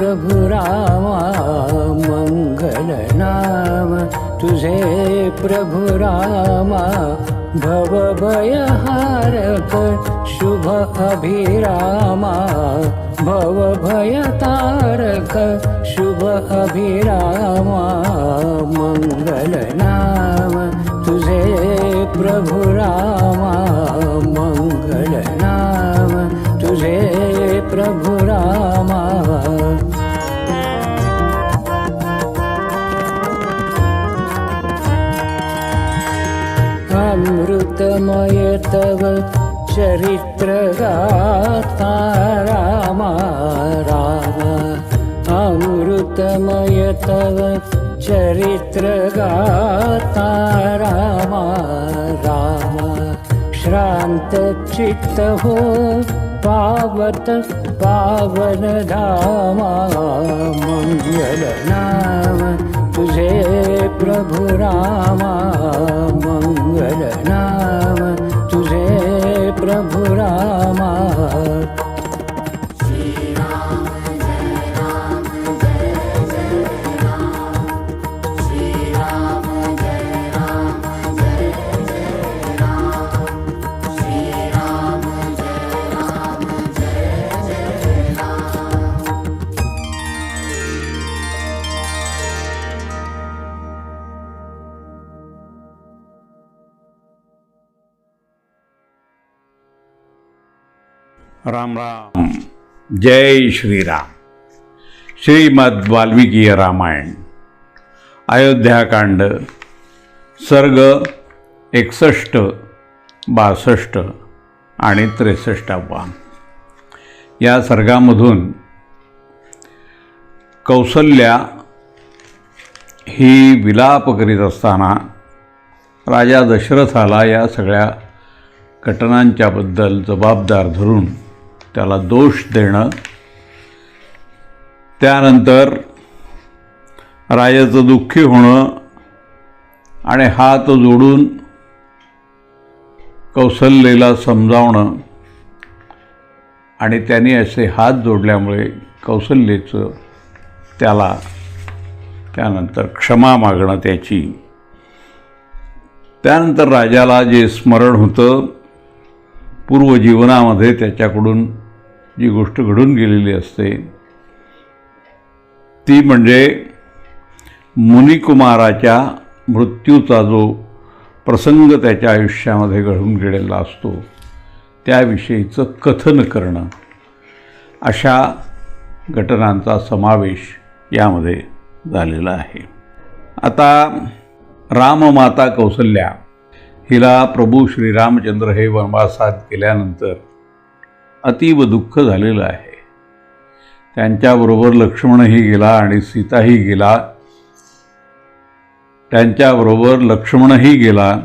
प्रभु रामा मंगल नाम तुझे प्रभु रामा भव भयहारक शुभ अभिरामा भव भयतारक शुभ अभिरामा मंगल नाम तुझे प्रभु रामा मंगल नाम तुझे प्रभु रामा। अमृतमय तव चरित्र गाथा रामा रामा अमृतमय तव चरित्र गाथा रामा रामा श्रांत चित्त हो पावत पावन धामा मंगल नाम तुझे प्रभु रामा मंगल नाम तुझे प्रभु रामा। राम राम जय श्रीराम। श्रीमद् वाल्मिकी रामायण अयोध्याकांड सर्ग 61, 62 आणि 63वा। या सर्गामधून कौसल्या ही विलाप करीत असताना राजा दशरथाला या सगळ्या घटनांच्याबद्दल जबाबदार धरून त्याला दोष देणं, त्यानंतर राजाचं दुःखी होणं आणि हात जोडून कौसल्याला समजावणं आणि त्यांनी असे हात जोडल्यामुळे कौसल्याचं त्याला त्यानंतर क्षमा मागणं त्याची। त्यानंतर राजाला जे स्मरण होतं पूर्वजीवनामध्ये त्याच्याकडून जी गोष्ट घडून गेलेली असते ती म्हणजे मुनिकुमाराच्या मृत्यूचा जो प्रसंग त्याच्या आयुष्यामध्ये घडून गेलेला असतो त्याविषयीचं कथन करणं, अशा घटनांचा समावेश यामध्ये झालेला आहे। आता राममाता कौसल्या हिला प्रभू श्रीरामचंद्र हे वनवासात गेल्यानंतर अतीव दुःख झालेलं आहे। त्यांच्याबरोबर लक्ष्मणही गेला आणि सीताही गेला, त्यांच्याबरोबर लक्ष्मणही गेला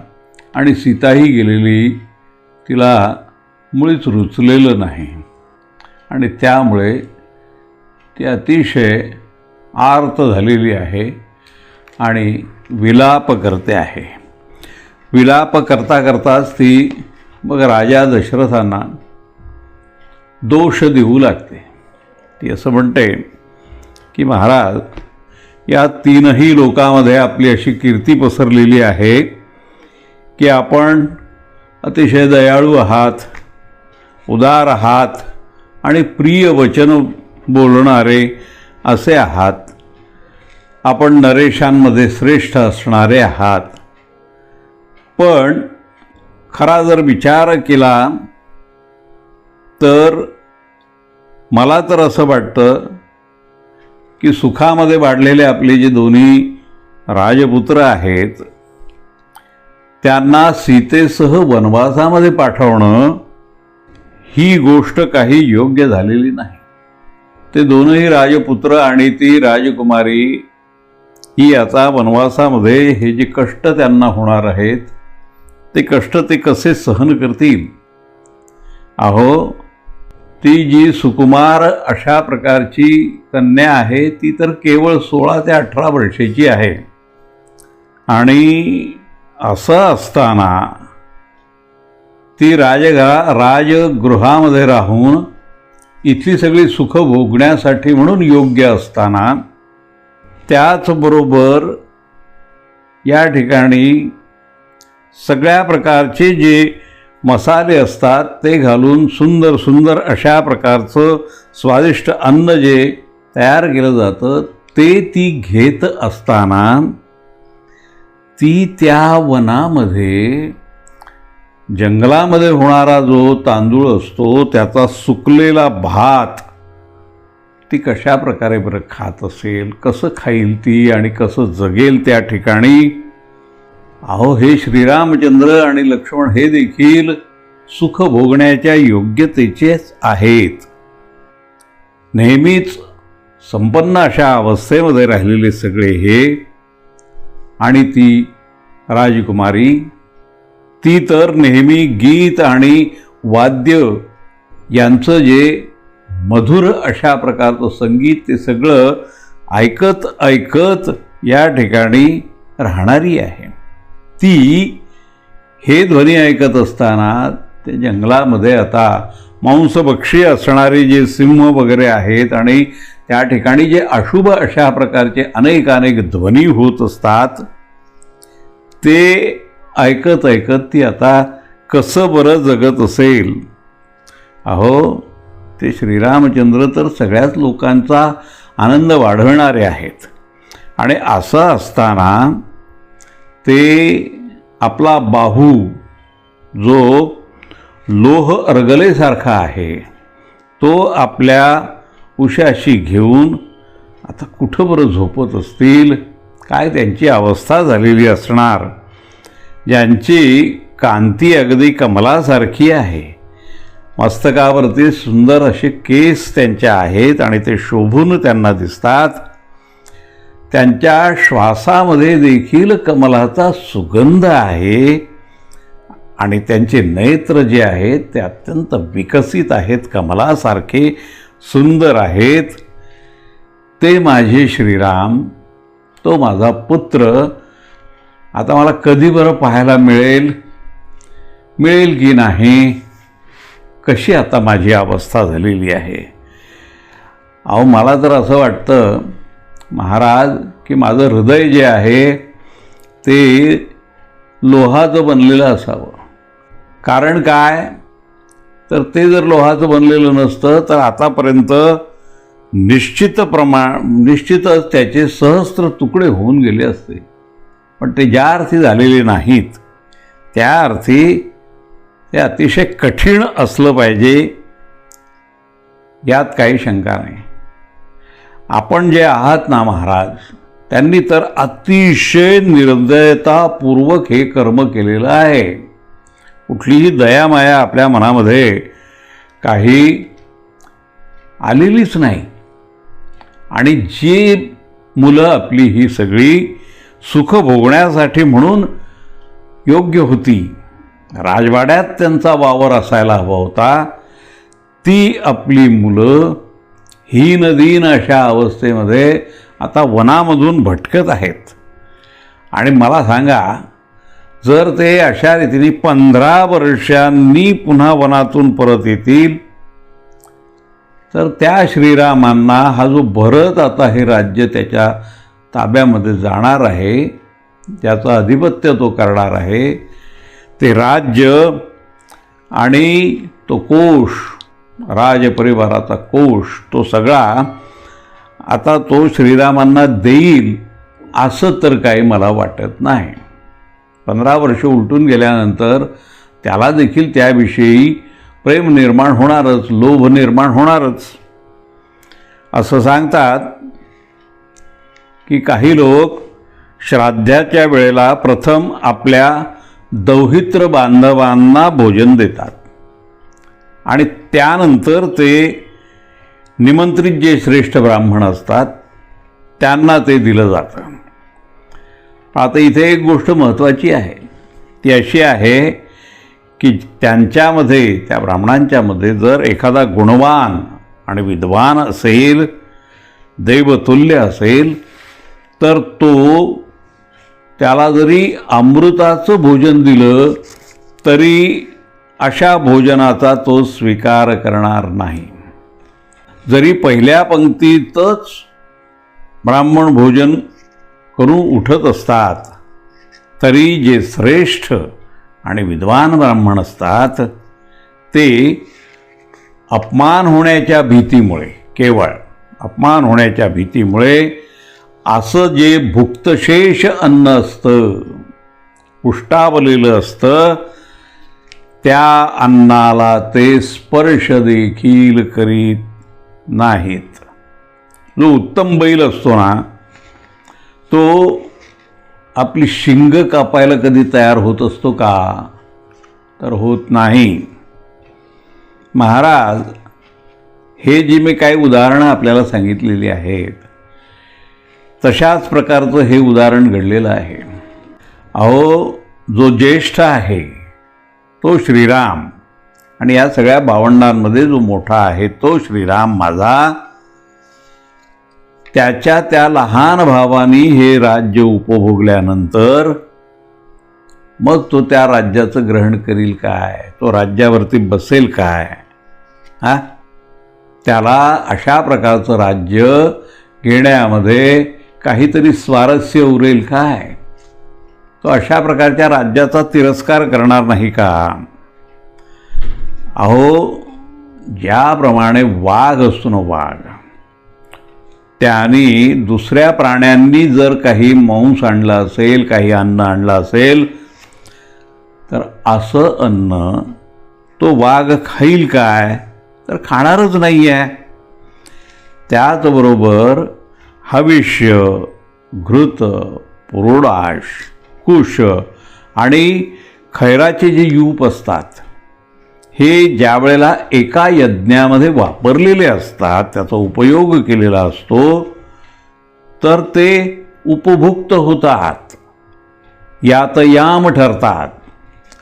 आणि सीताही गेलेली तिला मुळीच रुचलेलं नाही आणि त्यामुळे ती अतिशय आर्त झालेली आहे आणि विलाप करते आहे। विलाप करता करताच ती मग राजा दशरथांना दोष देऊ लागते। ती असं म्हणते की महाराज, या तीनही लोकांमध्ये आपली अशी कीर्ती पसरलेली आहे की आपण अतिशय दयाळू आहात, उदार आहात आणि प्रिय वचन बोलणारे असे आहात, आपण नरेशांमध्ये श्रेष्ठ असणारे आहात। पण खरा जर विचार केला तर मला तर असं वाटतं की सुखामध्ये वाढलेले आपले जे दोन्ही राजपुत्र आहेत त्यांना सीतेसह वनवासामध्ये पाठवणं ही गोष्ट काही योग्य झालेली नाही। ते दोनही राजपुत्र आणि ती राजकुमारी ही आता वनवासामध्ये हे जे कष्ट त्यांना होणार आहेत ते कष्ट ते कसे सहन करतील? अहो, ती जी सुकुमार अशा प्रकारची कन्या आहे ती तर केवळ 16 ते 18 वर्षाची आहे आणि असं असताना ती राजगृहामध्ये राहून इथली सगळी सुख भोगण्यासाठी म्हणून योग्य असताना त्याचबरोबर या ठिकाणी सगळ्या प्रकारचे जे मसाले असतात ते घालून सुंदर सुंदर अशा प्रकारचं स्वादिष्ट अन्न जे तयार केलं जातं ते ती घेत असताना ती त्या वनामध्ये जंगलामध्ये होणारा जो तांदूळ असतो त्याचा सुकलेला भात ती कशा प्रकारे बरं खात असेल, कसं खाईल ती आणि कसं जगेल त्या ठिकाणी. अहो, हे श्रीरामचंद्र आणि लक्ष्मण हे देखील सुख भोगण्याच्या योग्यतेचेच आहेत. नेहमीच संपन्न अशा अवस्थेमध्ये राहिलेले सगळे हे आणि ती राजकुमारी, ती तर नेहमी गीत आणि वाद्य यांचं जे मधुर अशा प्रकारचं संगीत ते सगळं ऐकत ऐकत या ठिकाणी राहणारी आहे. ती हे ध्वनी ऐकत असताना ते जंगलामध्ये आता मांसभक्षी असणारे जे सिंह वगैरे आहेत आणि त्या ठिकाणी जे अशुभ अशा प्रकारचे अनेक ध्वनी होत असतात ते ऐकत ऐकत ती आता कसं बरं जगत असेल. अहो, ते श्रीरामचंद्र तर सगळ्याच लोकांचा आनंद वाढवणारे आहेत आणि असं असताना ते आपला बाहू जो लोह अर्गलेसारखा आहे तो आपल्या उशाशी घेऊन आता कुठं बरं झोपत असतील, काय त्यांची अवस्था झालेली असणार. ज्यांची कांती अगदी कमलासारखी आहे, मस्तकावरती सुंदर असे केस त्यांच्या आहेत आणि ते शोभून त्यांना दिसतात. त्यांच्या श्वासामध्ये देखील कमलाचा सुगंध आहे आणि त्यांचे नेत्र जे आहेत ते अत्यंत विकसित आहेत, कमलासारखे सुंदर आहेत. ते माझे श्रीराम, तो माझा पुत्र आता मला कधी बरं पाहायला मिळेल की नाही, कशी आता माझी अवस्था झालेली आहे. अहो, मला तर असं वाटतं महाराज की माझं हृदय जे आहे ते लोहाचं बनलेलं असावं. कारण काय, तर ते जर लोहाचं बनलेलं नसतं तर आतापर्यंत निश्चितच त्याचे सहस्त्र तुकडे होऊन गेले असते. पण ते ज्या अर्थी झालेले नाहीत त्या अर्थी ते अतिशय कठीण असलं पाहिजे, यात काही शंका नाही. आपण जे आहात ना महाराज, त्यांनी तर अतिशय निर्दयतापूर्वक हे कर्म केलेलं आहे. कुठलीही दयामाया आपल्या मनामध्ये काही आलेलीच नाही. आणि जी मुलं आपली ही सगळी सुख भोगण्यासाठी म्हणून योग्य होती, राजवाड्यात त्यांचा वावर असायला हवा होता, ती आपली मुलं हीनदीन अशा अवस्थेमध्ये आता वनामधून भटकत आहेत. आणि मला सांगा, जर ते अशा रीतीने 15 वर्षांनी पुन्हा वनातून परत येतील तर त्या श्रीरामांना हा जो भरत आता हे राज्य त्याच्या ताब्यामध्ये जाणार आहे, त्याचं अधिपत्य तो करणार आहे, ते राज्य आणि तो कोश, राजपरिवाराचा कोश, तो सगळा आता तो श्रीरामांना देईल असं तर काही मला वाटत नाही. 15 वर्ष उलटून गेल्यानंतर त्याला देखील त्याविषयी प्रेम निर्माण होणारच, लोभ निर्माण होणारच. असं सांगतात की काही लोक श्राद्धाच्या वेळेला प्रथम आपल्या दौहित्र बांधवांना भोजन देतात आणि त्यानंतर ते निमंत्रित जे श्रेष्ठ ब्राह्मण असतात त्यांना ते दिलं जातं. आता इथे एक गोष्ट महत्त्वाची आहे, ती अशी आहे की त्यांच्यामध्ये, त्या ब्राह्मणांच्यामध्ये जर एखादा गुणवान आणि विद्वान असेल, देवतुल्य असेल, तर तो त्याला जरी अमृताचं भोजन दिलं तरी अशा भोजनाचा तो स्वीकार करणार नाही. जरी पहिल्या पंक्तीतच ब्राह्मण भोजन करून उठत असतात, तरी जे श्रेष्ठ आणि विद्वान ब्राह्मण असतात ते अपमान होण्याच्या भीतीमुळे, केवळ अपमान होण्याच्या भीतीमुळे असं जे भुक्तशेष अन्न असतं, उष्टावलेलं असतं, त्या अन्नाला ते स्पर्श देखील करीत नाहीत. जो उत्तम बैल असतो ना, तो आपली शिंग कापायला कधी तयार होत असतो का? तर होत नाही. महाराज हे जी मी काही उदाहरणं आपल्याला सांगितलेली आहेत, तशाच प्रकारचं हे उदाहरण घडलेलं आहे. अहो, जो ज्येष्ठ आहे तो श्रीराम, आणि या सगळ्या भावंडांमध्ये जो मोठा आहे तो श्रीराम माझा, त्याच्या त्या लहान भावानी हे राज्य उपभोगल्यानंतर मग तो त्या राज्याचं ग्रहण करील काय? तो राज्यावरती बसेल काय? त्याला अशा प्रकारचं राज्य घेण्यामध्ये काहीतरी स्वारस्य उरेल काय? तो अशा प्रकारच्या राज्याचा तिरस्कार करणार नाही का? अहो, ज्याप्रमाणे वाघ असतो ना, वाघ, त्याने दुसऱ्या प्राण्यांनी जर काही मांस आणलं असेल, काही अन्न आणलं असेल, तर असं अन्न तो वाघ खाईल काय? तर खाणारच नाही आहे. त्याचबरोबर हविष्य, घृत, पुरोडाश, कुश आणि खैराचे जे यूप असतात, हे ज्या वेळेला एका यज्ञामध्ये वापरलेले असतात, त्याचा उपयोग केलेला असतो, तर ते उपभुक्त होतात, यातयाम ठरतात.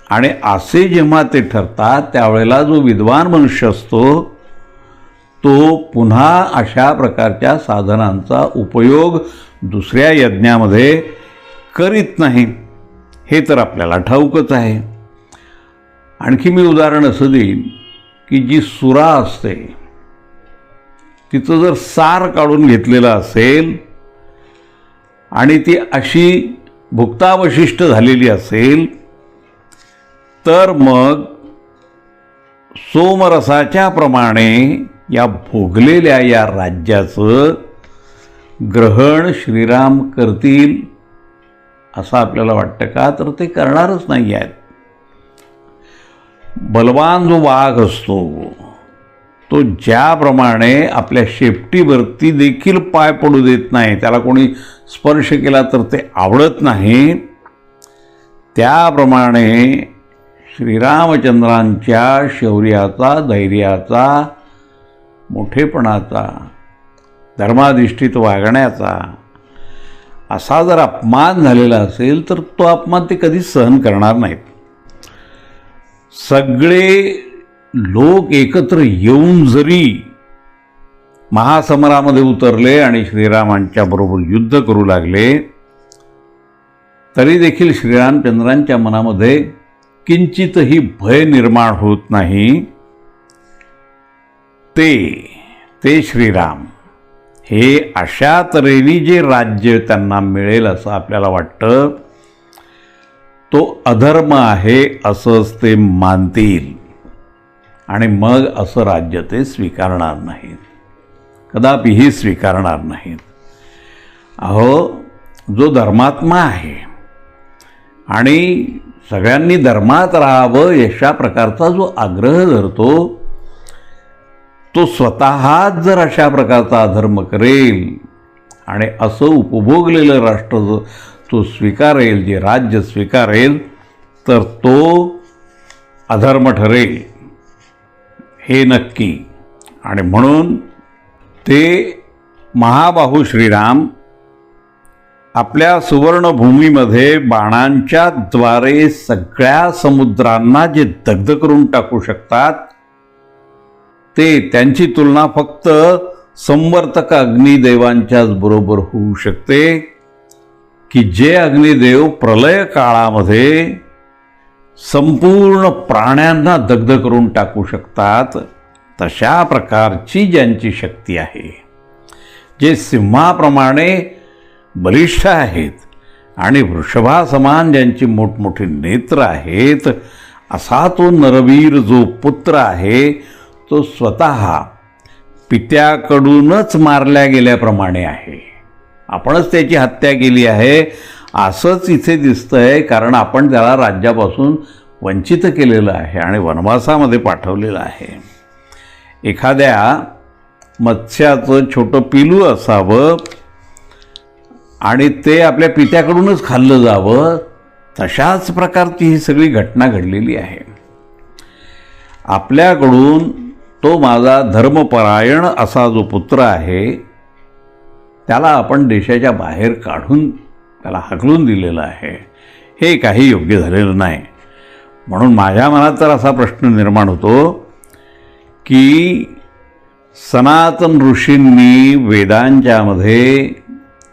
आणि असे जेव्हा ते ठरतात, त्यावेळेला जो विद्वान मनुष्य असतो तो पुन्हा अशा प्रकारच्या साधनांचा उपयोग दुसऱ्या यज्ञामध्ये करीत नाही. हे तर आपल्याला ठाऊकच आहे. आणखी मी उदाहरण असं देईन की जी सुरा असते, तिचं जर सार काढून घेतलेलं असेल आणि ती अशी भुक्तावशिष्ट झालेली असेल, तर मग सोमरसाच्या प्रमाणे या भोगलेल्या या राज्याचं ग्रहण श्रीराम करतील असं आपल्याला वाटतं का? तर ते करणारच नाही आहेत. बलवान जो वाघ असतो तो ज्याप्रमाणे आपल्या शेपटीवरती देखील पाय पडू देत नाही, त्याला कोणी स्पर्श केला तर ते आवडत नाही, त्याप्रमाणे श्रीरामचंद्रांच्या शौर्याचा, धैर्याचा, मोठेपणाचा, धर्माधिष्ठित वागण्याचा असा जर अपमान झालेला असेल, तर तो अपमान ते कधीच सहन करणार नाहीत. सगळे लोक एकत्र येऊन जरी महासमरामध्ये उतरले आणि श्रीरामांच्या बरोबर युद्ध करू लागले, तरी देखील श्रीरामचंद्रांच्या मनामध्ये किंचितही भय निर्माण होत नाही. ते श्रीराम हे अशा तऱ्हेने जे राज्य त्यांना मिळेल असं आपल्याला वाटतं, तो अधर्म आहे असंच ते मानतील आणि मग असं राज्य ते स्वीकारणार नाहीत, कदापिही स्वीकारणार नाहीत. अहो, जो धर्मात्मा आहे आणि सगळ्यांनी धर्मात राहावं अशा प्रकारचा जो आग्रह धरतो, तो स्वतःच जर अशा प्रकारचा अधर्म करेल आणि असं उपभोगलेलं राष्ट्र तो स्वीकारेल, जे राज्य स्वीकारेल, तर तो अधर्म ठरेल, हे नक्की. आणि म्हणून ते महाबाहू श्रीराम आपल्या सुवर्णभूमीमध्ये बाणांच्या द्वारे सगळ्या समुद्रांना जे दग्ध करून टाकू शकतात, ते त्यांची तुलना फक्त संवर्तक अग्निदेवांच्याच बरोबर होऊ शकते, की जे अग्निदेव प्रलय काळामध्ये संपूर्ण प्राण्यांना दग्ध करून टाकू शकतात. तशा प्रकारची ज्यांची शक्ती आहे, जे सिंहाप्रमाणे बलिष्ठ आहेत आणि वृषभासमान ज्यांची मोठमोठी नेत्र आहेत, असा तो नरवीर जो पुत्र आहे तो स्वतः पित्याकडूनच मारल्या गेल्याप्रमाणे आहे. आपणच त्याची हत्या केली आहे असंच इथे दिसतंय, कारण आपण त्याला राज्यापासून वंचित केलेलं आहे आणि वनवासामध्ये पाठवलेलं आहे. एखाद्या मत्स्याचं छोटं पिलू असावं आणि ते आपल्या पित्याकडूनच खाल्लं जावं, तशाच प्रकारची ही सगळी घटना घडलेली आहे. आपल्याकडून तो माझा धर्मपरायण असा जो पुत्र आहे त्याला आपण देशाच्या बाहेर काढून त्याला हाकलून दिलेलं आहे. हे काही योग्य झालेलं नाही. म्हणून माझ्या मनात तर असा प्रश्न निर्माण होतो की सनातन ऋषींनी वेदांच्यामध्ये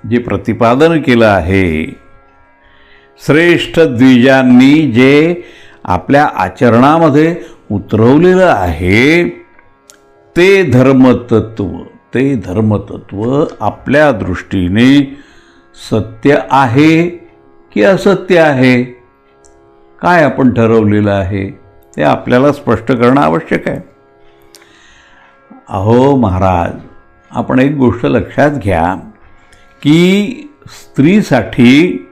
जे प्रतिपादन केलं आहे, श्रेष्ठ द्विजांनी जे आपल्या आचरणामध्ये उतरवलेलं आहे, ते धर्मतत्व आपल्या दृष्टीने सत्य आहे की असत्य आहे, काय आपण ठरवलेलं आहे ते आपल्याला स्पष्ट करणं आवश्यक आहे. अहो महाराज, आपण एक गोष्ट लक्षात घ्या की स्त्रीसाठी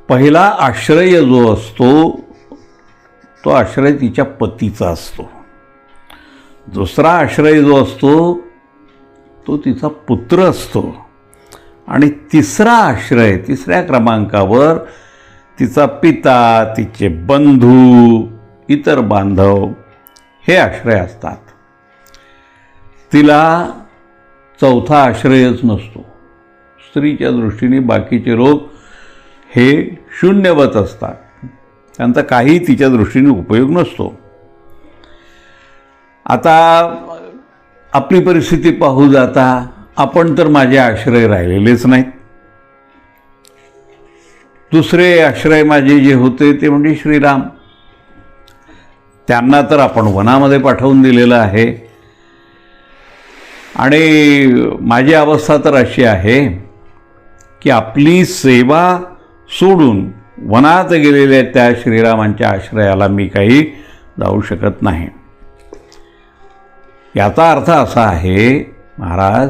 पहिला आश्रय जो असतो तो आश्रय तिच्या पतीचा असतो. दुसरा आश्रय जो असतो तो तिचा पुत्र असतो आणि तिसरा आश्रय, तिसऱ्या क्रमांकावर तिचा पिता, तिचे बंधू, इतर बांधव हे आश्रय असतात. तिला चौथा आश्रयच नसतो. स्त्रीच्या दृष्टीने बाकीचे लोक हे शून्यवत असतात, त्यांचा काही तिच्या दृष्टीने उपयोग नसतो. आता आपली परिस्थिती पाहू जाता आपण तर माझे आश्रय राहिलेलेच नाहीत. दुसरे आश्रय माझे जे होते ते म्हणजे श्रीराम. त्यांना तर आपण वनामध्ये पाठवून दिलेलं आहे आणि माझी अवस्था तर अशी आहे की आपली सेवा सोडून वनात गेलेल्या त्या श्रीरामांच्या आश्रयाला मी काही जाऊ शकत नाही. याचा अर्थ असा आहे महाराज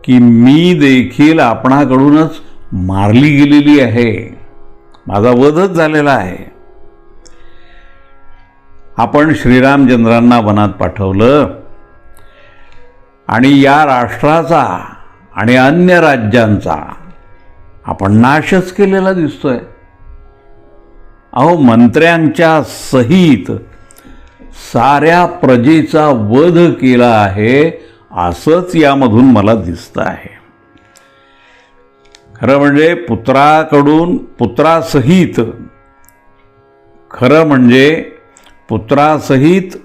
की मी देखील आपणाकडूनच मारली गेलेली आहे, माझा वधच झालेला आहे. आपण श्रीरामचंद्रांना वनात पाठवलं आणि या राष्ट्राचा आणि अन्य राज्यांचा आपण नाशच केलेला दिसतोय. अहो, मंत्र्यांच्या सहित साऱ्या प्रजेचा वध केला आहे असंच यामधून मला दिसतं आहे. खरं म्हणजे पुत्रासहित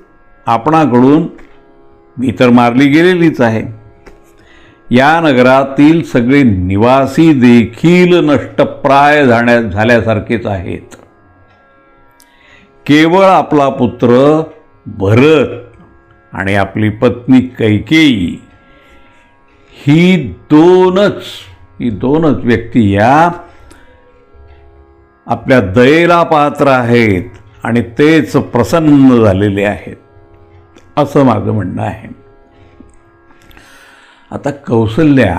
आपणाकडून मी तर मारली गेलेलीच आहे. या नगरातील सगळे निवासी देखील नष्टप्राय झाल्यासारखेच आहेत. केवळ आपला पुत्र भरत आणि आपली पत्नी कैकेयी ही दोनच व्यक्ती या आपल्या दयेला पात्र आहेत आणि तेच प्रसन्न झालेले आहेत असं माझं म्हणणं आहे. आता कौसल्या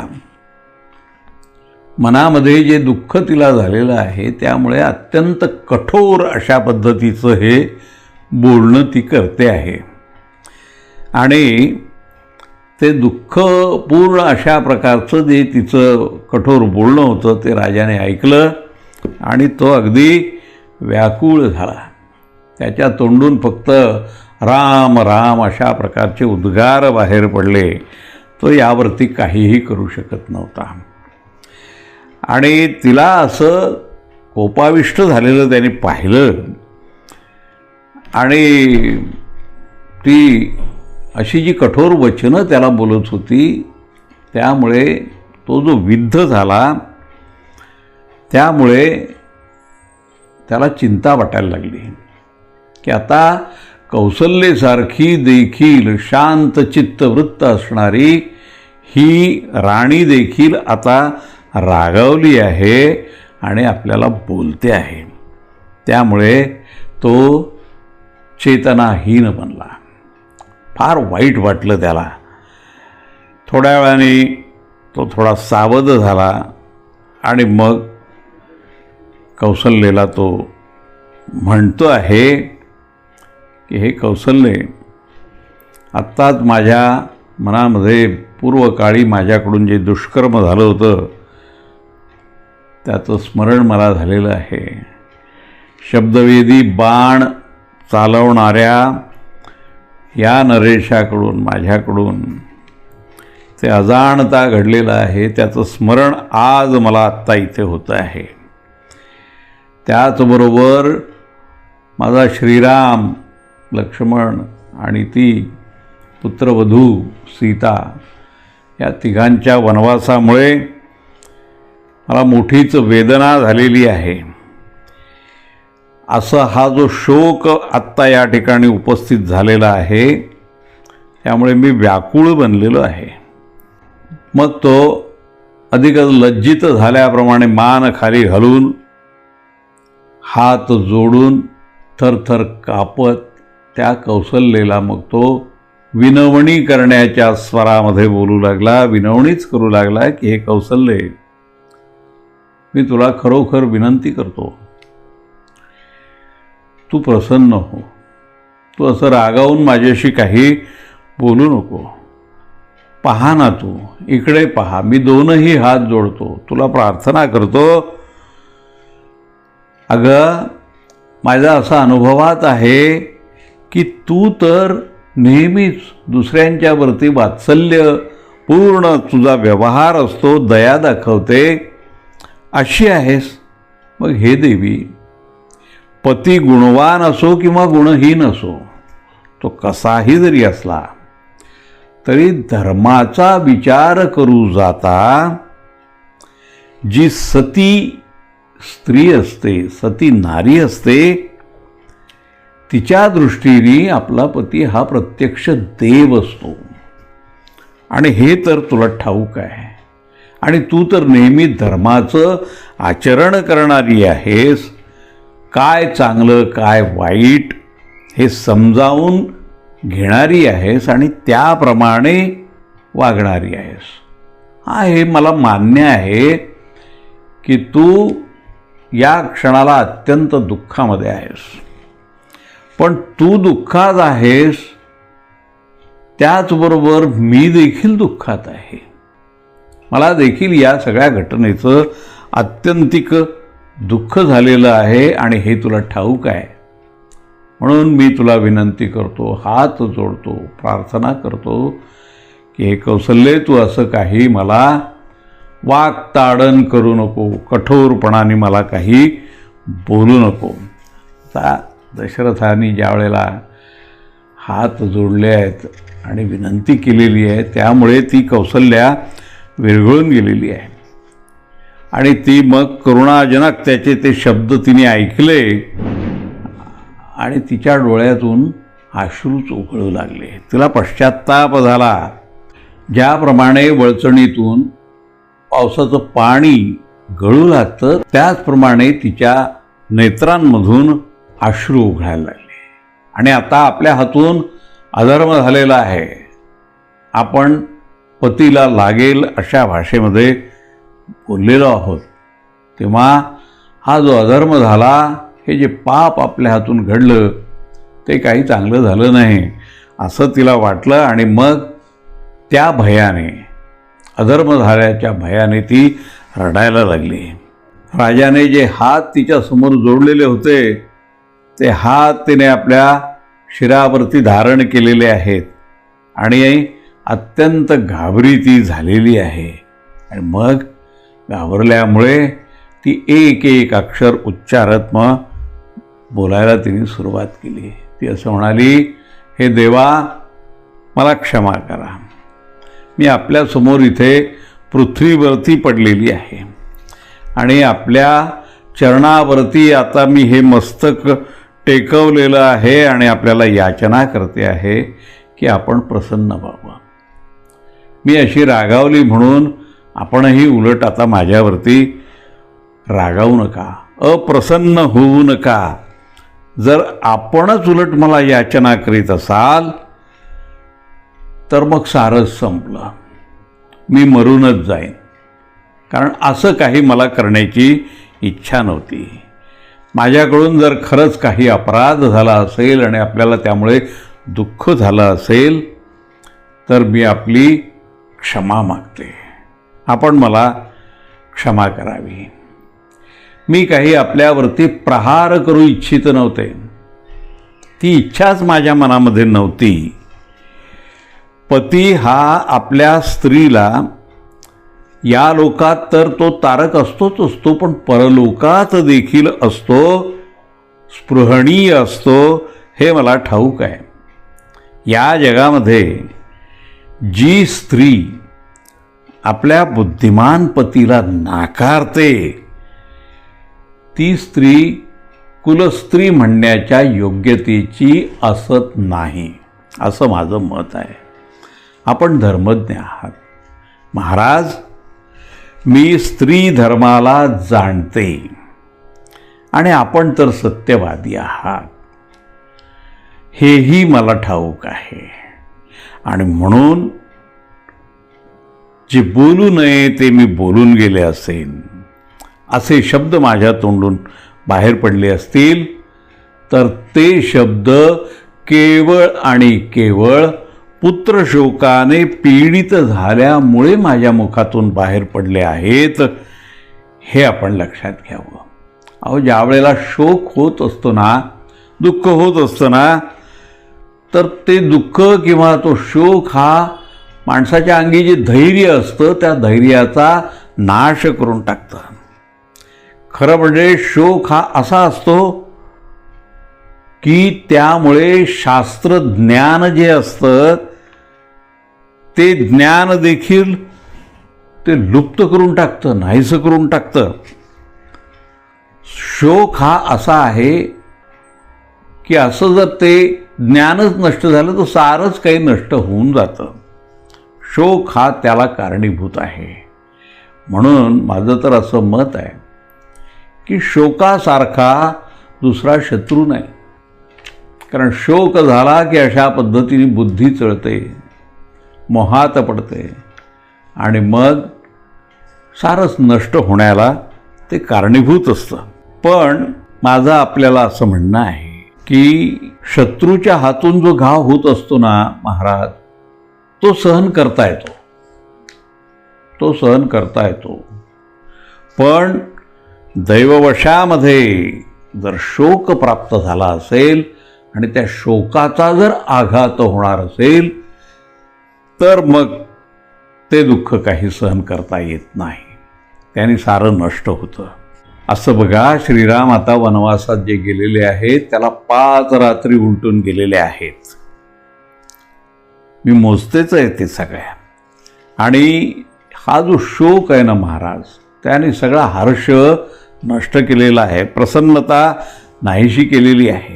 मनामध्ये जे दुःख तिला झालेलं आहे त्यामुळे अत्यंत कठोर अशा पद्धतीचं हे बोलणं ती करते आहे आणि ते दुःख पूर्ण अशा प्रकारचं जे तिचं कठोर बोलणं होतं ते राजाने ऐकलं आणि तो अगदी व्याकुळ झाला. त्याच्या तोंडून फक्त राम राम अशा प्रकारचे उद्गार बाहेर पडले. तो यावरती काहीही करू शकत नव्हता आणि तिला असं कोपाविष्ट झालेलं त्याने पाहिलं आणि ती अशी जी कठोर वचनं त्याला बोलत होती त्यामुळे तो जो विद्ध झाला त्यामुळे त्याला चिंता वाटायला लागली की आता कौसल्येसारखी देखील शांत चित्तवृत्त असणारी ही राणी देखील आता रागावली आहे आणि आपल्याला बोलते आहे. त्यामुळे तो चेतनाहीन बनला. फार वाईट वाटलं त्याला. थोड्या वेळाने तो थोडा सावध झाला आणि मग कौसल्येला तो म्हणतो आहे की हे कौसल्ये, आत्ताच माझ्या मनामध्ये पूर्वकाळी माझ्याकडून जे दुष्कर्म झालं होतं त्याचं स्मरण मला झालेलं आहे. शब्दवेदी बाण चालवणाऱ्या या नरेशाकडून माझ्याकडून ते अजाणता घडलेलं आहे त्याचं स्मरण आज मला आत्ता इथे होतं आहे. त्याचबरोबर माझा श्रीराम, लक्ष्मण आणि ती पुत्रवधू सीता या तिघांच्या वनवासामुळे मला मोठीच वेदना झालेली आहे. असा हा जो शोक आत्ता या ठिकाणी उपस्थित झालेला आहे त्यामुळे मी व्याकुळ बनलेलो आहे. मग तो अधिकच लज्जित झाल्याप्रमाणे मान खाली घालून हात जोडून थरथर कापत त्या कौसल्येला मग तो विनवणी करण्याच्या स्वरामध्ये बोलू लागला, विनवणीच करू लागला की हे कौसल्ये, मी तुला खरोखर विनंती करतो, तू प्रसन्न हो. तू असं रागावून माझ्याशी काही बोलू नको. पहा ना, तू इकडे पहा, मी दोनही हात जोडतो, तुला प्रार्थना करतो. अगं, माझा असा अनुभवात आहे की तू तर नेहमीच दुसऱ्यांच्यावरती वात्सल्य पूर्ण तुझा व्यवहार असतो, दया दाखवते, अशी आहेस. मग हे देवी, पती गुणवान असो किंवा गुणहीन असो, तो कसाही जरी असला तरी धर्माचा विचार करू जाता जी सती स्त्री असते, सती नारी असते, तिच्या दृष्टीने आपला पती हा प्रत्यक्ष देव असतो. आणि हे तर तुला ठाऊक आहे. आणि तू तर नेहमी धर्माचं आचरण करणारी आहेस. काय चांगलं काय वाईट हे समजावून घेणारी आहेस आणि त्याप्रमाणे वागणारी आहेस. हा, हे मला मान्य आहे की तू या क्षणाला अत्यंत दुःखामध्ये आहेस. पण तू दुःखात आहेस, त्याचबरोबर मी देखील दुःखात आहे. मला देखील या सगळ्या घटनेचं आत्यंतिक दुःख झालेलं आहे आणि हे तुला ठाऊक आहे. म्हणून मी तुला विनंती करतो, हात जोडतो, प्रार्थना करतो की हे कौसल्ये, तू असं काही मला वाकताडण करू नको, कठोरपणाने मला काही बोलू नको. आता दशरथाने ज्या वेळेला हात जोडले आहेत आणि विनंती केलेली आहे त्यामुळे ती कौसल्या विरघळून गेलेली आहे. आणि ती मग करुणाजनक त्याचे ते शब्द तिने ऐकले आणि तिच्या डोळ्यातून अश्रूच उकळू लागले. तिला पश्चात्ताप झाला. ज्याप्रमाणे वळचणीतून पावसाचं पाणी गळू लागतं त्याचप्रमाणे तिच्या नेत्रांमधून अश्रू उघडायला लागले. आणि आता आपल्या हातून अधर्म झालेला आहे, आपण पतीला लागेल अशा भाषेमध्ये बोललेलो आहोत, तेव्हा हा जो अधर्म झाला, हे जे पाप आपल्या हातून घडलं ते काही चांगलं झालं नाही असं तिला वाटलं. आणि मग त्या भयाने, अधर्म झाल्याच्या भयाने ती रडायला लागली. राजाने जे हात तिच्यासमोर जोडलेले होते ते हात तिने आपल्या शिरावरती धारण केलेले आहेत आणि अत्यंत घाबरी ती झालेली आहे. आणि मग घाबरल्यामुळे ती एक एक अक्षर उच्चारत मग बोलायला तिने सुरुवात केली. ती असं म्हणाली, हे देवा, मला क्षमा करा. मी आपल्यासमोर इथे पृथ्वीवरती पडलेली आहे आणि आपल्या चरणावरती आता मी हे मस्तक टेकवलेलं आहे आणि आपल्याला याचना करते आहे की आपण प्रसन्न व्हावं. मी अशी रागावली म्हणून आपणही उलट आता माझ्यावरती रागावू नका, अप्रसन्न होऊ नका. जर आपणच उलट मला याचना करीत असाल तर मग सारंच संपलं, मी मरूनच जाईन. कारण असं काही मला करण्याची इच्छा नव्हती. माझ्याकडून जर खरंच काही अपराध झाला असेल आणि आपल्याला त्यामुळे दुःख झालं असेल तर मी आपली क्षमा मागते. आपण मला क्षमा करावी. मी काही आपल्यावरती प्रहार करू इच्छित नव्हते, ती इच्छाच माझ्या मनामध्ये नव्हती. पती हा आपल्या स्त्रीला या लोकात तर तो तारक असतोच असतो, पण परलोकात देखील असतो, स्पृहणीय असतो, हे मला ठाऊक आहे. या जगामध्ये जी स्त्री आपल्या बुद्धिमान पतीला नाकारते ती स्त्री कुलस्त्री म्हणण्याच्या योग्यतेची असत नाही, असं माझं मत आहे. आपण धर्मज्ञ आहात. महाराज, मी स्त्री धर्माला जाणते आणि आपण तर सत्यवादी आहात, हेही मला ठाऊक आहे. आणि म्हणून जे बोलू नये ते मी बोलून गेले असेन, असे शब्द माझ्या तोंडून बाहेर पडले असतील तर ते शब्द केवळ आणि केवळ पुत्रशोकाने पीडित झाल्यामुळे माझ्या मुखातून बाहेर पडले आहेत, हे आपण लक्षात घ्यावं. अहो, ज्या वेळेला शोक होत असतो ना, दुःख होत असतं ना, तर ते दुःख किंवा तो शोक हा माणसाच्या अंगी जे धैर्य असतं त्या धैर्याचा नाश करून टाकतं. खरं म्हणजे शोक हा असा असतो की त्यामुळे शास्त्रज्ञान जे असतं ते ज्ञान देखील ते लुप्त करून टाकतं, नाहीसं करून टाकतं. शोक हा असा आहे की असं जर ते ज्ञानच नष्ट झालं तर सारंच काही नष्ट होऊन जातं. शोक हा त्याला कारणीभूत आहे. म्हणून माझं तर असं मत आहे की शोकासारखा दुसरा शत्रू नाही. कारण शोक झाला की अशा पद्धतीने बुद्धी चळते, मोहात पडते आणि मग सारंच नष्ट होण्याला ते कारणीभूत असतं. पण माझं आपल्याला असं म्हणणं आहे की शत्रूच्या हातून जो घाव होत असतो ना महाराज, तो सहन करता येतो, तो सहन करता येतो. पण दैववशामध्ये जर शोक प्राप्त झाला असेल आणि त्या शोकाचा जर आघात होणार असेल तर मग ते दुःख काही सहन करता येत नाही, त्याने सारं नष्ट होतं. असं बघा, श्रीराम आता वनवासात जे गेलेले आहेत त्याला 5 रात्री उलटून गेलेले आहेत. मी मोजतेच आहे ते सगळ्या. आणि हा जो शोक आहे ना महाराज, त्याने सगळा हर्ष नष्ट केलेला आहे, प्रसन्नता नाहीशी केलेली आहे.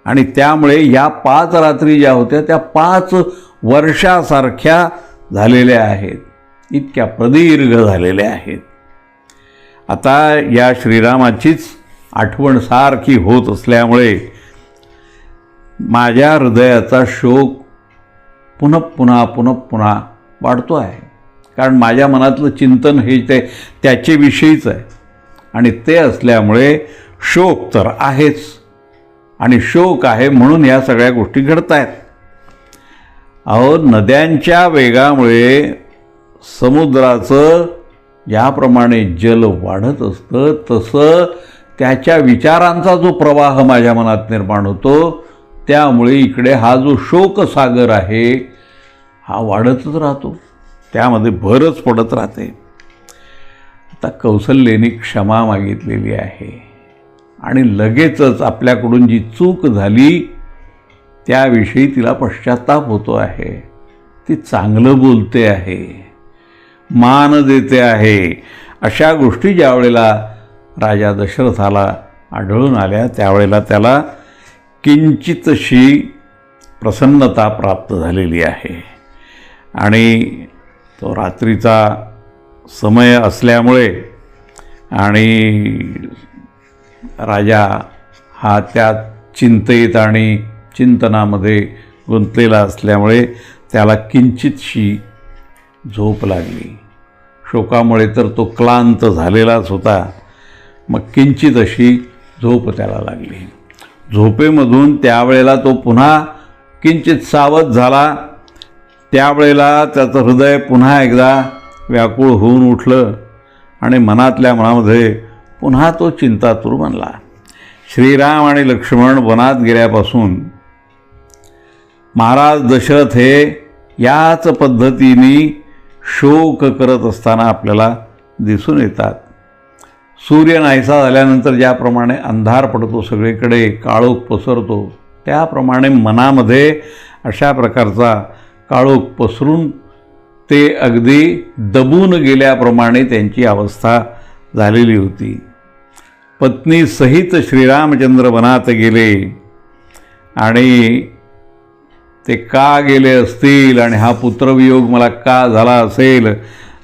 आणि त्यामुळे या 5 रात्री ज्या होत्या त्या 5 वर्षासारख्या झालेल्या आहेत, इतक्या प्रदीर्घ झालेल्या आहेत. आता या श्रीरामाचीच आठवण सारखी होत असल्यामुळे माझ्या हृदयाचा शोक पुन्हा पुन्हा पुन्हा पुन्हा वाढतो आहे. कारण माझ्या मनातलं चिंतन हे ते त्याच्याविषयीच आहे आणि ते असल्यामुळे शोक तर आहेच. आणि शोक आहे म्हणून ह्या सगळ्या गोष्टी घडत आहेत. अहो, नद्यांच्या वेगामुळे समुद्राचं ज्याप्रमाणे जल वाढत असतं तसं त्याच्या विचारांचा जो प्रवाह माझ्या मनात निर्माण होतो, त्यामुळे इकडे हा जो शोकसागर आहे हा वाढतच राहतो, त्यामध्ये भरच पडत राहते. आता कौसल्येने क्षमा मागितलेली आहे आणि लगेचच आपल्याकडून जी चूक झाली त्याविषयी तिला पश्चाताप होतो आहे. ती चांगलं बोलते आहे, मान देते आहे. अशा गोष्टी ज्या वेळेला राजा दशरथाला आढळून आल्या त्यावेळेला त्याला किंचितशी प्रसन्नता प्राप्त झालेली आहे. आणि तो रात्रीचा समय असल्यामुळे आणि राजा हा त्या चिंतेत आणि चिंतनामध्ये गुंतलेला असल्यामुळे त्याला किंचितशी झोप लागली. शोकामुळे तर तो क्लांत झालेलाच होता. मग किंचित अशी झोप त्याला लागली. झोपेमधून त्यावेळेला तो पुन्हा किंचित सावध झाला. त्यावेळेला त्याचं हृदय पुन्हा एकदा व्याकुळ होऊन उठलं आणि मनातल्या मनामध्ये पुन्हा तो चिंतातूर बनला. श्रीराम आणि लक्ष्मण वनात गेल्यापासून महाराज दशरथ हे याच पद्धतीने शोक करत असताना आपल्याला दिसून येतात. सूर्य नाहीसा झाल्यानंतर ज्याप्रमाणे अंधार पडतो, सगळीकडे काळोख पसरतो, त्याप्रमाणे मनामध्ये अशा प्रकारचा काळोख पसरून ते अगदी दबून गेल्याप्रमाणे त्यांची अवस्था झालेली होती. पत्नी सहित श्रीरामचंद्र वनात गेले आणि ते का गेले असतील आणि हा पुत्रवियोग मला का झाला असेल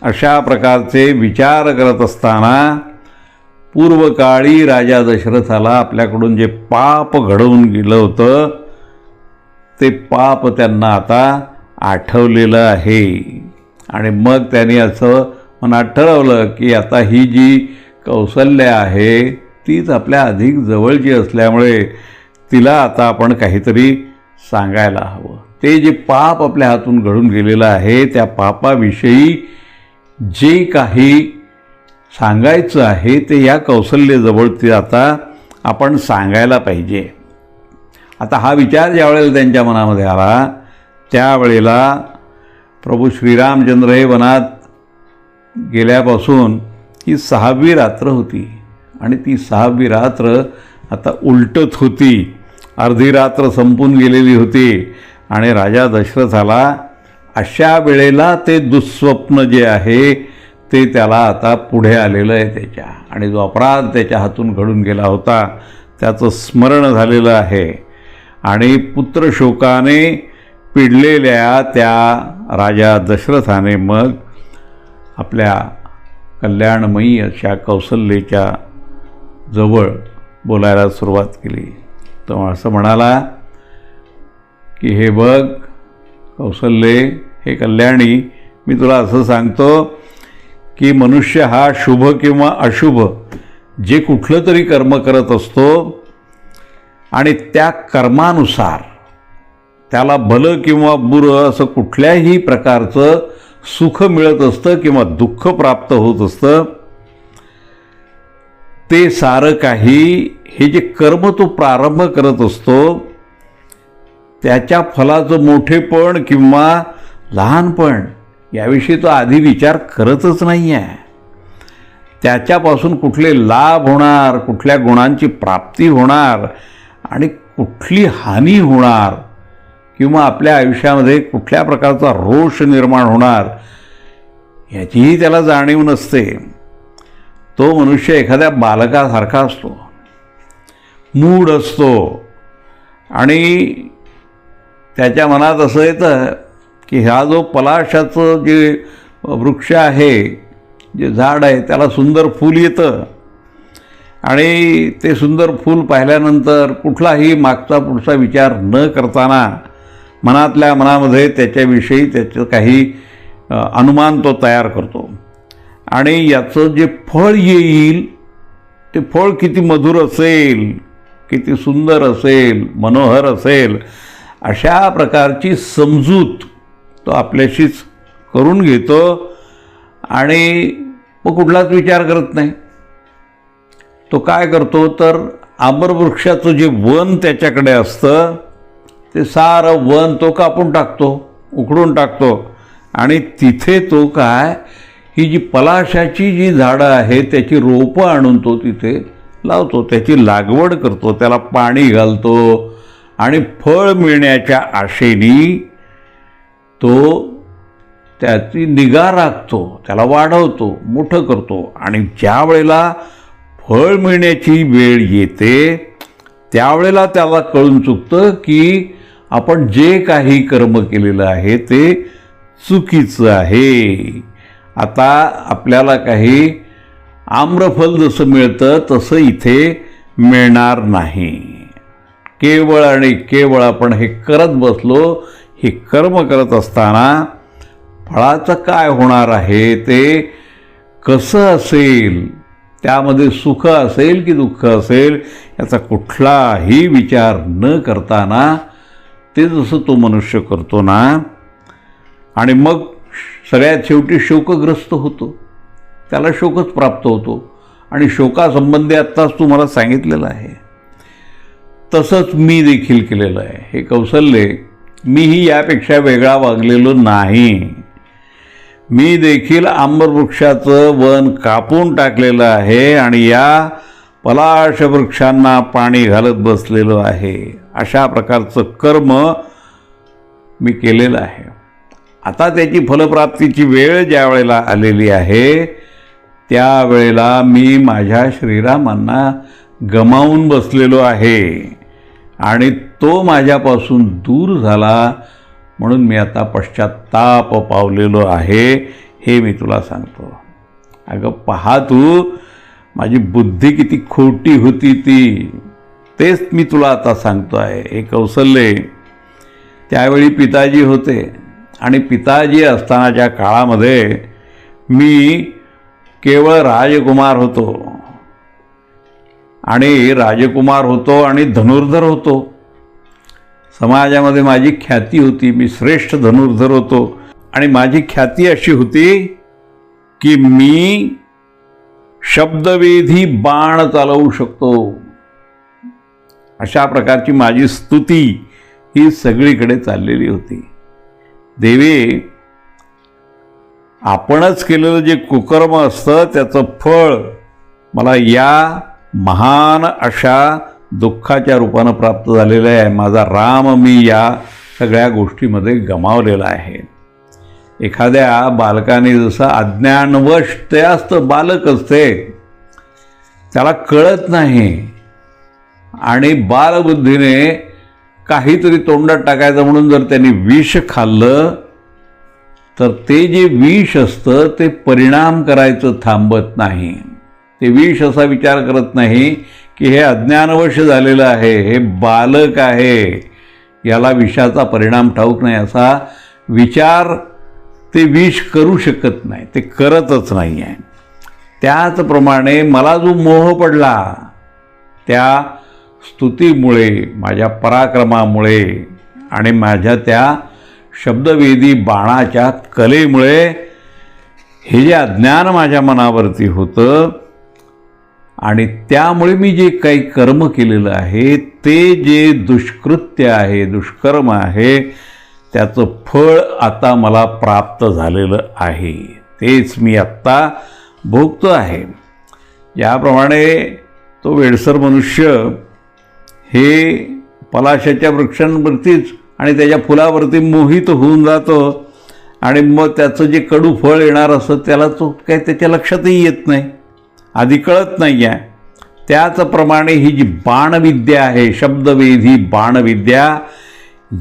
अशा प्रकारचे विचार करत असताना पूर्वकाळी राजा दशरथाला आपल्याकडून जे पाप घडवून गेलं होतं ते पाप त्यांना आता आठवलेलं आहे. आणि मग त्यांनी असं मनात ठरवलं की आता ही जी कौसल्या आहे तीच आपल्या अधिक जवळची असल्यामुळे तिला आता आपण काहीतरी सांगायला हवं. ते जे पाप आपल्या हातून घडून गेलेलं आहे त्या पापाविषयी जे काही सांगायचं आहे ते या कौसल्यजवळ ते आता आपण सांगायला पाहिजे. आता हा विचार ज्यावेळेला त्यांच्या मनामध्ये आला त्यावेळेला प्रभू श्रीरामचंद्र हे वनात गेल्यापासून ही 6वी रात्र होती आणि ती 6वी रात्र आता उलटत होती. अर्धी रात्र संपून गेलेली होती आणि राजा दशरथाला अशा वेळेला ते दुःस्वप्न जे आहे ते त्याला आता पुढे आलेलं आहे त्याच्या. आणि जो अपराध त्याच्या हातून घडून गेला होता त्याचं स्मरण झालेलं आहे. आणि पुत्रशोकाने पिडलेल्या त्या राजा दशरथाने मग आपल्या कल्याणमयी अशा कौसल्याच्या जवळ बोलायला सुरुवात केली. तो असं म्हणाला की हे बघ कौसल्ये, हे कल्याणी, मी तुला असं सांगतो की मनुष्य हा शुभ किंवा अशुभ जे कुठलं तरी कर्म करत असतो आणि त्या कर्मानुसार त्याला भलं किंवा बुरं असं कुठल्याही प्रकारचं सुख मिळत असतं किंवा दुःख प्राप्त होत असतं. ते सारं काही हे जे कर्म तो प्रारंभ करत असतो त्याच्या फलाचं मोठेपण किंवा लहानपण याविषयी तो आधी विचार करतच नाही आहे. त्याच्यापासून कुठले लाभ होणार, कुठल्या गुणांची प्राप्ती होणार आणि कुठली हानी होणार किंवा आपल्या आयुष्यामध्ये कुठल्या प्रकारचा रोष निर्माण होणार याचीही त्याला जाणीव नसते. तो मनुष्य एखाद्या बालकासारखा असतो, मूढ असतो आणि त्याच्या मनात असं येतं की हा जो पलाशाचं जे वृक्ष आहे, जे झाड आहे, त्याला सुंदर फूल येतं आणि ते सुंदर फूल पाहिल्यानंतर कुठलाही मागचा पुढचा विचार न करताना मनातल्या मनामध्ये त्याच्याविषयी त्याचं काही अनुमान तो तयार करतो आणि याचं जे फळ येईल ते फळ किती मधुर असेल, किती सुंदर असेल, मनोहर असेल, अशा प्रकारची समजूत तो आपल्याशीच करून घेतो आणि मग कुठलाच विचार करत नाही. तो काय करतो तर आंबरवृक्षाचं जे वन त्याच्याकडे असतं ते सारं वन तो कापून टाकतो, उखडून टाकतो आणि तिथे तो काय ही जी पलाशाची जी झाडं आहेत त्याची रोपं आणून तो तिथे लावतो, त्याची लागवड करतो, त्याला पाणी घालतो आणि फळ मिळण्याच्या आशेने तो त्याची निगा राखतो, त्याला वाढवतो, मोठं करतो आणि ज्या वेळेला फळ मिळण्याची वेळ येते त्यावेळेला त्याला कळून चुकतं की आपण जे काही कर्म केलेलं आहे ते चुकीचं आहे. आता आपल्याला काही आम्रफल जसं मिळतं तसं इथे मिळणार नाही. केवळ आणि केवळ आपण हे करत बसलो, हे कर्म करत असताना फळाचं काय होणार आहे, ते कसं असेल, त्यामध्ये सुख असेल की दुःख असेल याचा कुठलाही विचार न करताना ते जसं तो मनुष्य करतो ना, आणि मग सगळ्यात शेवटी शोकग्रस्त होतो, त्याला शोकच प्राप्त होतो. आणि शोकासंबंधी आत्ताच तुम्हाला सांगितलेलं आहे. तसंच मी देखील केलेलं आहे. हे कौशल्य मीही यापेक्षा वेगळा वागलेलो नाही. मी देखील आम्रवृक्षाचं वन कापून टाकलेलं आहे आणि या पलाश वृक्षांना पाणी घालत बसलेलो आहे. अशा प्रकारचं कर्म मी केलेलं आहे. आता त्याची फलप्राप्तीची वेळ ज्या वेळेला आलेली आहे त्यावेळेला मी माझ्या श्रीरामांना गमावून बसलेलो आहे आणि तो माझ्यापासून दूर झाला म्हणून मी आता पश्चात्ताप पावलेलो आहे, हे मी तुला सांगतो. अगं पहा, तू माझी बुद्धी किती खोटी होती तेच मी तुला आता सांगतो आहे. हे कौशल्य त्यावेळी पिताजी होते आणि पिताजी असतानाच्या काळामध्ये मी केवळ राजकुमार होतो आणि धनुर्धर होतो. समाजामध्ये माझी ख्याती होती, मी श्रेष्ठ धनुर्धर होतो आणि माझी ख्याती अशी होती की मी शब्दवेधी बाण चालवू शकतो. अशा प्रकारची माझी स्तुती ही सगळीकडे चाललेली होती. देवी, आपणच केलेलं जे कुकर्म असतं त्याचं फळ मला या महान अशा दुःखाच्या रूपानं प्राप्त झालेलं आहे. माझा राम मी या सगळ्या गोष्टीमध्ये गमावलेला आहे. एखाद्या बालकाने जसं अज्ञानवश ते असतं, बालक असते, त्याला कळत नाही आणि बालबुद्धीने काहीतरी तोंडात टाकायचं म्हणून जर त्यांनी विष खाल्लं तर ते जे विष असतं ते परिणाम करायचं थांबत नाही. ते विष असा विचार करत नाही की हे अज्ञानवश झालेलं आहे, हे बालक आहे, याला विषाचा परिणाम ठाऊक नाही, असा विचार ते विष करू शकत नाही, ते करतच नाही आहे. त्याचप्रमाणे मला जो मोह पडला त्या स्तुतीमुळे, माझ्या पराक्रमामुळे आणि माझ्या त्या शब्दवेदी बाणाच्या कलेमुळे हे जे अज्ञान माझ्या मनावरती होतं आणि त्यामुळे मी जे काही कर्म केलेलं आहे ते जे दुष्कृत्य आहे, दुष्कर्म आहे, त्याचं फळ आता मला प्राप्त झालेलं आहे. तेच मी आत्ता भोगतो आहे. ज्याप्रमाणे तो वेडसर मनुष्य हे पलाशाच्या वृक्षांवरतीच आणि त्याच्या फुलावरती मोहित होऊन जातो आणि मग त्याचं जे कडू फळ येणार असतं त्याला तो काय त्याच्या लक्षातही येत नाही, आधी कळत नाही आहे. त्याचप्रमाणे ही जी बाणविद्या आहे, शब्दवेधी बाणविद्या,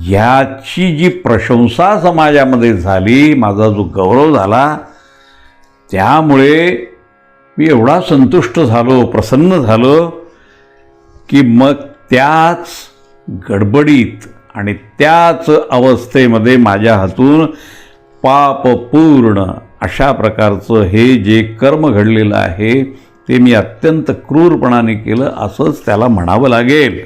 ह्याची जी प्रशंसा समाजामध्ये झाली, माझा जो गौरव झाला, त्यामुळे मी एवढा संतुष्ट झालो, प्रसन्न झालो की मग त्याच गडबडीत आणि त्याच अवस्थेमध्ये माझ्या हातून पापपूर्ण अशा प्रकारचं हे जे कर्म घडलेलं आहे ते मी अत्यंत क्रूरपणाने केलं असंच त्याला म्हणावं लागेल.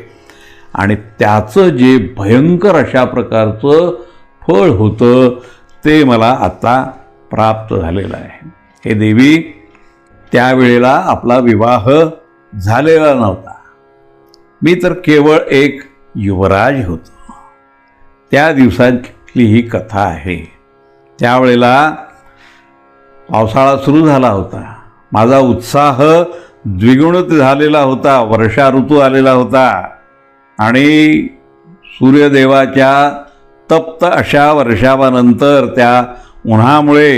आणि त्याचं जे भयंकर अशा प्रकारचं फळ होतं ते मला आता प्राप्त झालेलं आहे. हे देवी, त्यावेळेला आपला विवाह झालेला नव्हता. मी तर केवळ एक युवराज होतो. त्या दिवसातली ही कथा आहे. त्यावेळेला पावसाळा सुरू झाला होता. माझा उत्साह द्विगुणित झालेला होता. वर्षा ऋतू आलेला होता आणि सूर्यदेवाच्या तप्त अशा वर्षावानंतर त्या उन्हामुळे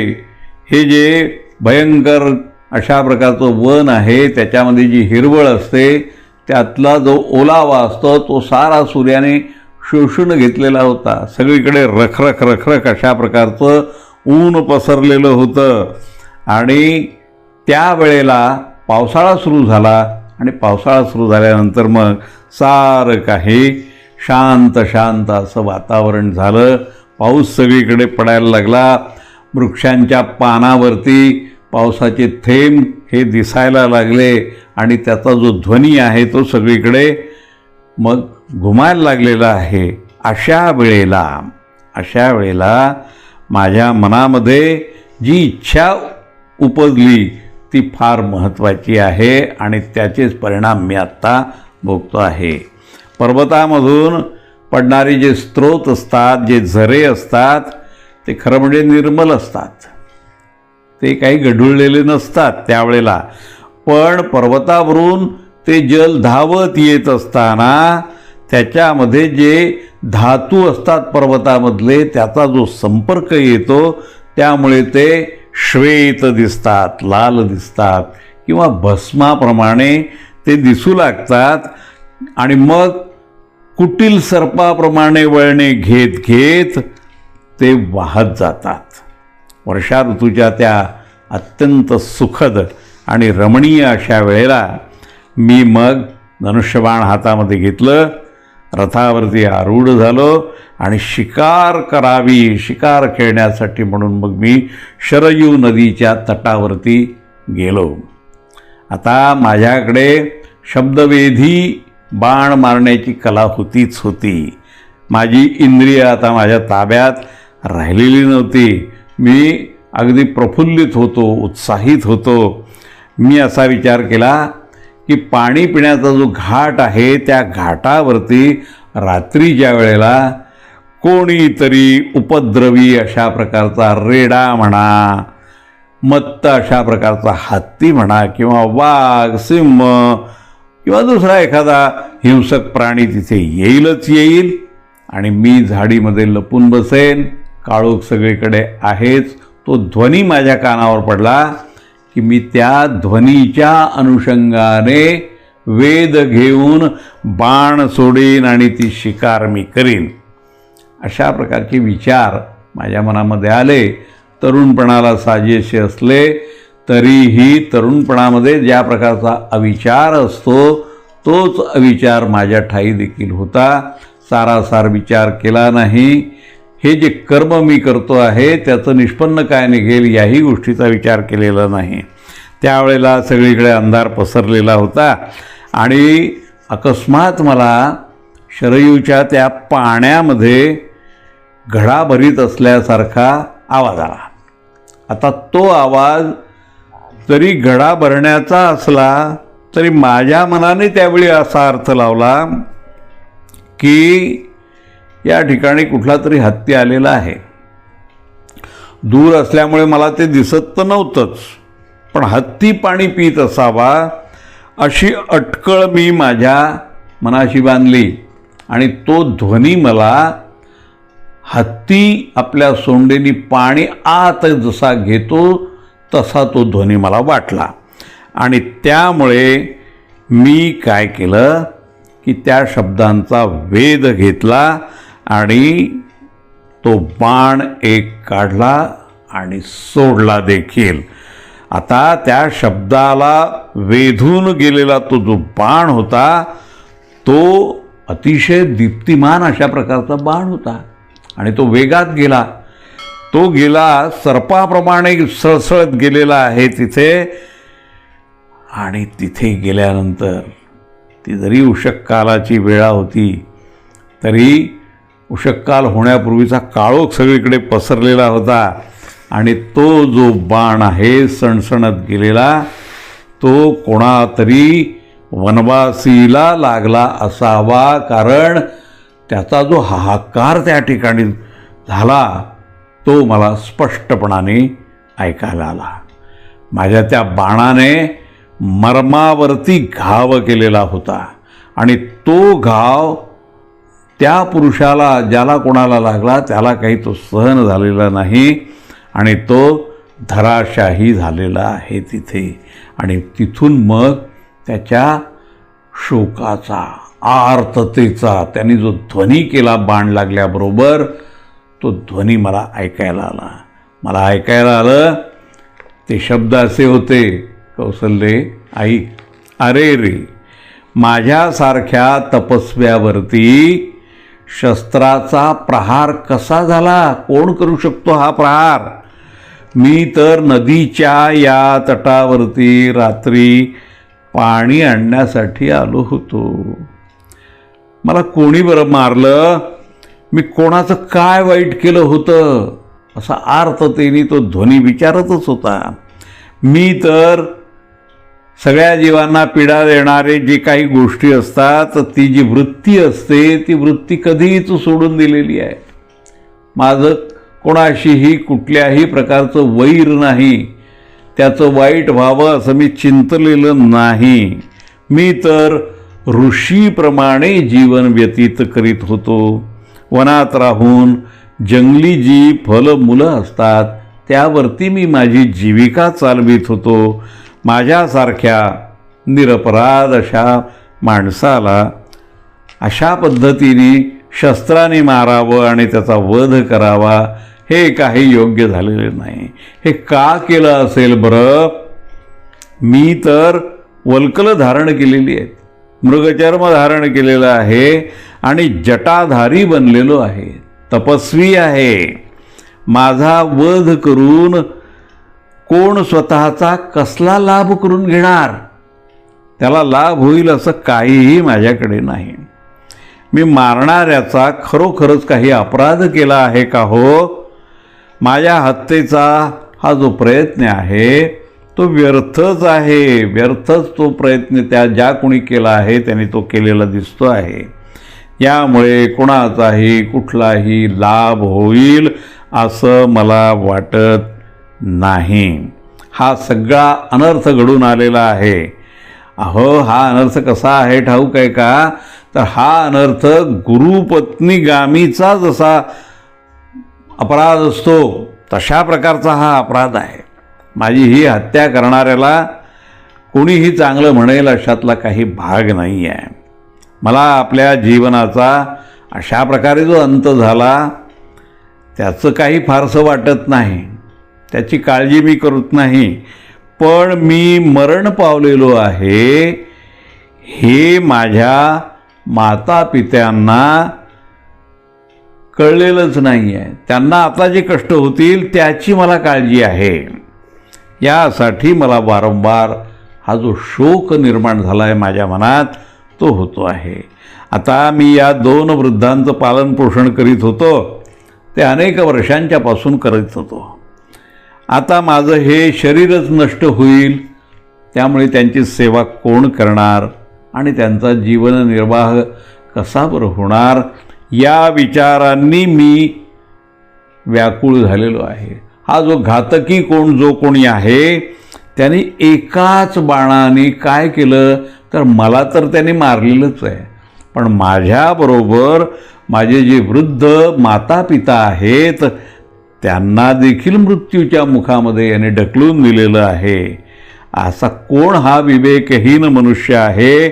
हे जे भयंकर अशा प्रकारचं वन आहे त्याच्यामध्ये जी हिरवळ असते त्यातला जो ओलावा असतो तो सारा सूर्याने शोषून घेतलेला होता. सगळीकडे रखरख रखरख अशा प्रकारचं ऊन पसरलेलं होतं. आणि त्यावेळेला पावसाळा सुरू झाला आणि पावसाळा सुरू झाल्यानंतर मग सारं काही शांत शांत असं वातावरण झालं. पाऊस सगळीकडे पडायला लागला. वृक्षांच्या पानावरती पावसाचे थेंब हे दिसायला लागले आणि त्याचा जो ध्वनी आहे तो सगळीकडे मग घुमायला लागलेला आहे. अशा वेळेला माझ्या मनामध्ये जी इच्छा उपजली ती फार महत्त्वाची आहे आणि त्याचेच परिणाम मी आत्ता भोगतो आहे. पर्वतामधून पडणारे जे स्रोत असतात, जे झरे असतात, ते खरं म्हणजे निर्मल असतात. ते काही गढुळलेले नसतात त्यावेळेला. पण पर्वतावरून ते जल धावत येत असताना त्याच्यामध्ये जे धातू असतात पर्वतामधले, त्याचा जो संपर्क येतो त्यामुळे ते श्वेत दिसतात, लाल दिसतात किंवा भस्माप्रमाणे ते दिसू लागतात. आणि मग कुटील सर्पाप्रमाणे वळणे घेत घेत ते वाहत जातात. वर्षा ऋतूच्या त्या अत्यंत सुखद आणि रमणीय अशा वेळेला मी मग धनुष्यबाण हातामध्ये घेतलं, रथावरती आरूढ झालो आणि शिकार करावी, शिकार खेळण्यासाठी म्हणून मग मी शरयू नदीच्या तटावरती गेलो. आता माझ्याकडे शब्दवेधी बाण मारण्याची कला होतीच होती. माझी इंद्रिय आता माझ्या ताब्यात राहिलेली नव्हती. मी अगदी प्रफुल्लित होतो, उत्साहित होतो. मी असा विचार केला की पाणी पिण्याचा जो घाट आहे त्या घाटावरती रात्रीच्या वेळेला कोणीतरी उपद्रवी अशा प्रकारचा रेडा म्हणा, मत्त अशा प्रकारचा हत्ती म्हणा किंवा वाघ, सिंह किंवा दुसरा एखादा हिंसक प्राणी तिथे येईलच येईल आणि मी झाडीमध्ये लपून बसेन. काळोख सगळीकडे आहेच. तो ध्वनी माझ्या कानावर पडला की मी त्या ध्वनीच्या अनुषंगाने वेध घेऊन बाण सोडीन आणि ती शिकार मी करीन. अशा प्रकारचे विचार माझ्या मनामध्ये आले. तरुणपणाला साजेसे असले तरीही तरुणपणामध्ये ज्या प्रकारचा अविचार असतो तोच अविचार माझ्या ठाई देखील होता. सारासार विचार केला नाही. हे जे कर्म मी करतो आहे त्याचं निष्पन्न काय निघेल याही गोष्टीचा विचार केलेला नाही. त्यावेळेला सगळीकडे अंधार पसरलेला होता आणि अकस्मात मला शरयूच्या त्या पाण्यामध्ये घडा भरीत असल्यासारखा आवाज आला. आता तो आवाज जरी घडा भरण्याचा असला तरी माझ्या मनाने त्यावेळी असा अर्थ लावला की या ठिकाणी कुठला तरी हत्ती आलेला आहे. दूर असल्यामुळे मला ते दिसत तर नव्हतंच, पण हत्ती पाणी पित असावा अशी अटकळ मी माझ्या मनाशी बांधली आणि तो ध्वनी मला हत्ती आपल्या सोंडेनी पाणी आत जसा घेतो तसा तो ध्वनी मला वाटला. आणि त्यामुळे मी काय केलं की त्या शब्दांचा वेध घेतला आणि तो बाण एक काढला आणि सोडला देखील. आता त्या शब्दाला वेधून गेलेला तो जो बाण होता तो अतिशय दीप्तिमान अशा प्रकारचा बाण होता आणि तो वेगात गेला. तो गेला सर्पाप्रमाणे सळसळत गेलेला आहे तिथे. आणि तिथे गेल्यानंतर ती जरी उषःकालाची वेळा होती तरी उषःकाल होण्यापूर्वीचा काळोख सगळीकडे पसरलेला होता आणि तो जो बाण आहे सणसणत गेलेला तो कोणातरी वनवासीला लागला असावा, कारण त्याचा जो हाहाकार त्या ठिकाणी झाला तो मला स्पष्टपणाने ऐकायला आला. माझ्या त्या बाणाने मर्मावरती घाव केलेला होता आणि तो घाव त्या पुरुषाला ज्याला कोणाला लागला त्याला काही तो सहन झालेला नाही आणि तो धराशाही झालेला आहे तिथे. आणि तिथून मग त्याच्या शोकाचा, आर्ततेचा त्यांनी जो ध्वनी केला बाण लागल्याबरोबर, तो ध्वनी मला ऐकायला आला. मला ऐकायला आलं ते शब्द असे होते, कौसल्ये ऐक, अरे रे, माझ्यासारख्या तपस्व्यावरती शस्त्राचा प्रहार कसा झाला? कोण करू शकतो हा प्रहार? मी तर नदीच्या या तटावरती रात्री पाणी आणण्यासाठी आलो होतो. मला कोणी बरं मारलं? मी कोणाचं काय वाईट केलं होतं? असा आर्ततेने तो ध्वनी विचारतच होता. मी तर सगळ्या जीवांना पीडा देणारे जे काही गोष्टी असतात, ती जी वृत्ती असते, ती वृत्ती कधीच सोडून दिलेली आहे. माझं कोणाशीही कुठल्याही प्रकारचं वैर नाही, त्याचं वाईट व्हावं असं मी चिंतलेलं नाही. मी तर ऋषीप्रमाणे जीवन व्यतीत करीत होतो. वनात राहून जंगली जी फलमुलं असतात त्यावरती मी माझी जीविका चालवित होतो. माझ्यासारख्या निरपराध अशा माणसाला अशा पद्धतीने शस्त्राने मारावं आणि त्याचा वध करावा, हे काही योग्य झालेले नाही. हे का केलं असेल बरं? मी तर वल्कल धारण केलेली आहेत, मृगचर्म धारण केलेलं आहे आणि जटाधारी बनलेलो आहे, तपस्वी आहे. माझा वध करून कोण स्वतःचा कसला लाभ करून घेणार? त्याला लाभ होईल असं काहीही माझ्याकडे नाही. मी मारणाऱ्याचा खरोखरच काही अपराध केला आहे का हो? माझ्या हत्येचा हा जो प्रयत्न आहे तो व्यर्थच आहे. व्यर्थच तो प्रयत्न ज्या कोणी केला आहे त्याने तो केलेला दिसतो आहे. यामुळे कोणाचाही कुठलाही लाभ होईल असं मला वाटत नाही. हा सगळा अनर्थ घडून आलेला आहे. अहो, हा अनर्थ कसा आहे ठाऊक आहे का? तर हा अनर्थ गुरुपत्नीगामीचा जसा अपराध असतो तशा प्रकारचा हा अपराध आहे. माझी ही हत्या करणाऱ्याला कोणीही चांगलं म्हणेल अशातला काही भाग नाही आहे. मला आपल्या जीवनाचा अशा प्रकारे जो अंत झाला त्याचं काही फारसं वाटत नाही, त्याची काळजी मी करत नाही. पण मी मरण पावलेलो आहे हे माझ्या मातापित्यांना कळलेलंच नाही आहे. त्यांना आता जे कष्ट होतील त्याची मला काळजी आहे. यासाठी मला वारंवार हा जो शोक निर्माण झाला आहे माझ्या मनात तो होतो आहे. आता मी या 2 वृद्धांचं पालनपोषण करीत होतो, ते अनेक वर्षांच्यापासून करत होतो. आता माझं हे शरीरच नष्ट होईल, त्यामुळे त्यांची सेवा कोण करणार आणि त्यांचा जीवननिर्वाह कसा बरं होणार या विचारांनी मी व्याकुळ झालेलो आहे. हा जो घातकी जो कोणी आहे त्याने एकाच बाणाने काय केलं तर मला तर त्याने मारलेलंच आहे, पण माझ्याबरोबर माझे जे वृद्ध माता पिता आहेत त्यांना देखील मृत्यूच्या मुखामध्ये याने ढकलून दिलेलं आहे. असा कोण हा विवेकहीन मनुष्य आहे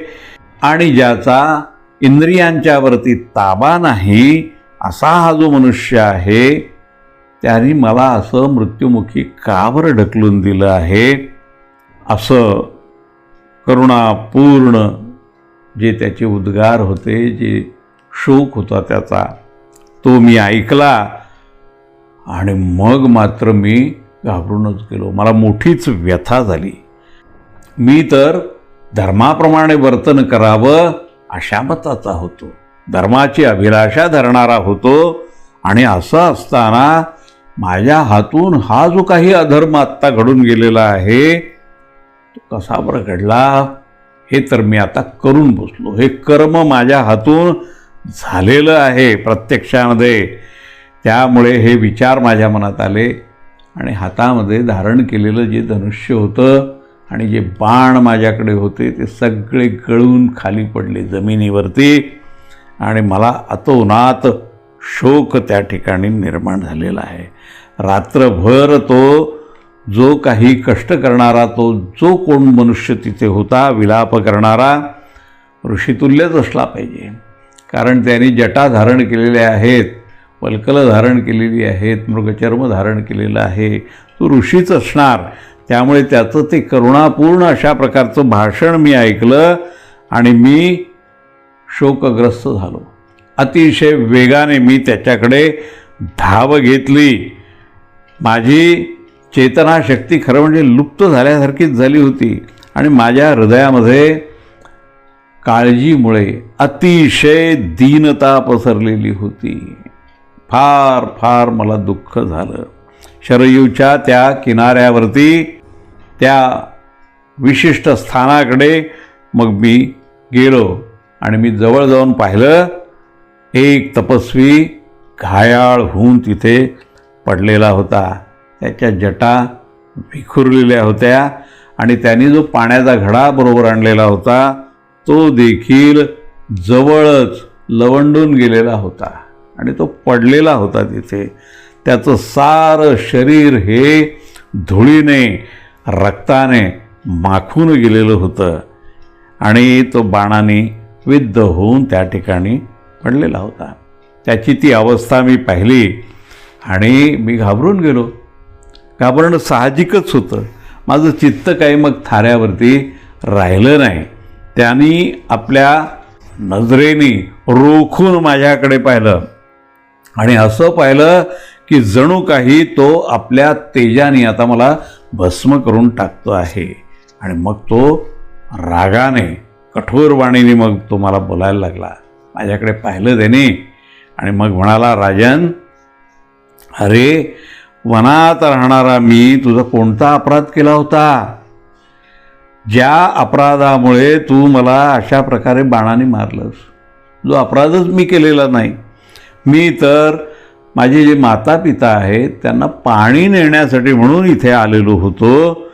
आणि ज्याचा इंद्रियांच्यावरती ताबा नाही असा हा जो मनुष्य आहे त्याने मला असं मृत्युमुखी का बरं ढकलून दिलं आहे? असं करुणापूर्ण जे त्याचे उद्गार होते, जे शोक होता त्याचा, तो मी ऐकला आणि मग मात्र मी घाबरूनच गेलो. मला मोठीच व्यथा झाली. मी तर धर्माप्रमाणे वर्तन करावं अशा मताचा होतो, धर्माची अभिलाषा धरणारा होतो, आणि असं असताना माझ्या हातून हा जो काही अधर्म आत्ता घडून गेलेला आहे तो कसा बरं घडला हे तर मी आता करून बसलो. हे कर्म माझ्या हातून झालेलं आहे प्रत्यक्षामध्ये. त्यामुळे हे विचार माझ्या मनात आले आणि हातामध्ये धारण केलेलं जे धनुष्य होतं आणि जे बाण माझ्याकडे होते ते सगळे गळून खाली पडले जमिनीवरती आणि मला अतोनात शोक त्या ठिकाणी निर्माण झालेला आहे. रात्रभर तो जो काही कष्ट करणारा, तो जो कोण मनुष्य तिथे होता विलाप करणारा, ऋषितुल्यच असला पाहिजे, कारण त्यांनी जटा धारण केलेल्या आहेत, वल्कलं धारण केलेली आहेत, मृगचर्म धारण केलेलं आहे. तो ऋषीच असणार. त्यामुळे त्याचं ते करुणापूर्ण अशा प्रकारचं भाषण मी ऐकलं आणि मी शोकग्रस्त झालो. अतिशय वेगाने मी त्याच्याकडे धाव घेतली. माझी चेतनाशक्ती खरं म्हणजे लुप्त झाल्यासारखीच झाली होती आणि माझ्या हृदयामध्ये काळजीमुळे अतिशय दीनता पसरलेली होती. फार फार मला दुःख झालं. शरयूच्या त्या किनाऱ्यावरती त्या विशिष्ट स्थानाकडे मग मी गेलो आणि मी जवळ जाऊन पाहिलं. एक तपस्वी घायाळ होऊन तिथे पडलेला होता. त्याच्या जटा विखुरलेल्या होत्या आणि त्यांनी जो पाण्याचा घडा बरोबर आणलेला होता तो देखील जवळच लवंडून गेलेला होता आणि तो पडलेला होता तिथे. त्याचं सारं शरीर हे धुळीने रक्ताने माखून गेलेलं होतं आणि तो बाणाने विद्ध होऊन त्या ठिकाणी पडलेला होता. त्याची ती अवस्था मी पाहिली आणि मी घाबरून गेलो. घाबरणं साहजिकच होतं. माझं चित्त काही मग थाऱ्यावरती राहिलं नाही. त्यांनी आपल्या नजरेने रोखून माझ्याकडे पाहिलं आणि असं पाहिलं की जणू काही तो आपल्या तेजाने आता मला भस्म करून टाकतो आहे. आणि मग तो रागाने कठोर वाणीने मग तो मला बोलायला लागला. माझ्याकडे पाहिलं त्याने आणि मग म्हणाला, राजन, अरे वनात राहणारा मी तुझा कोणता अपराध केला होता? ज्या अपराधामुळे तू मला अशा प्रकारे बाणाने मारलंस, जो अपराधच मी केलेला नाही. मी तर माझे जे माता पिता आहेत त्यांना पाणी नेण्यासाठी म्हणून इथे आलेलो होतो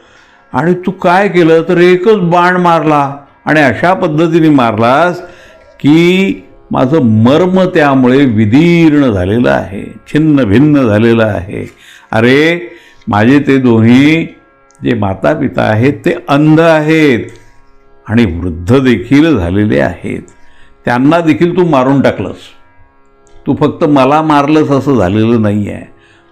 आणि तू काय केलं तर एकच बाण मारला आणि अशा पद्धतीने मारलास की माझं मर्म त्यामुळे विदीर्ण झालेलं आहे, छिन्न भिन्न झालेलं आहे. अरे माझे ते दोन्ही जे माता पिता आहेत ते अंध आहेत आणि वृद्ध देखील झालेले आहेत. त्यांना देखील तू मारून टाकलंस. तू फक्त मला मारलंस असं झालेलं नाही आहे.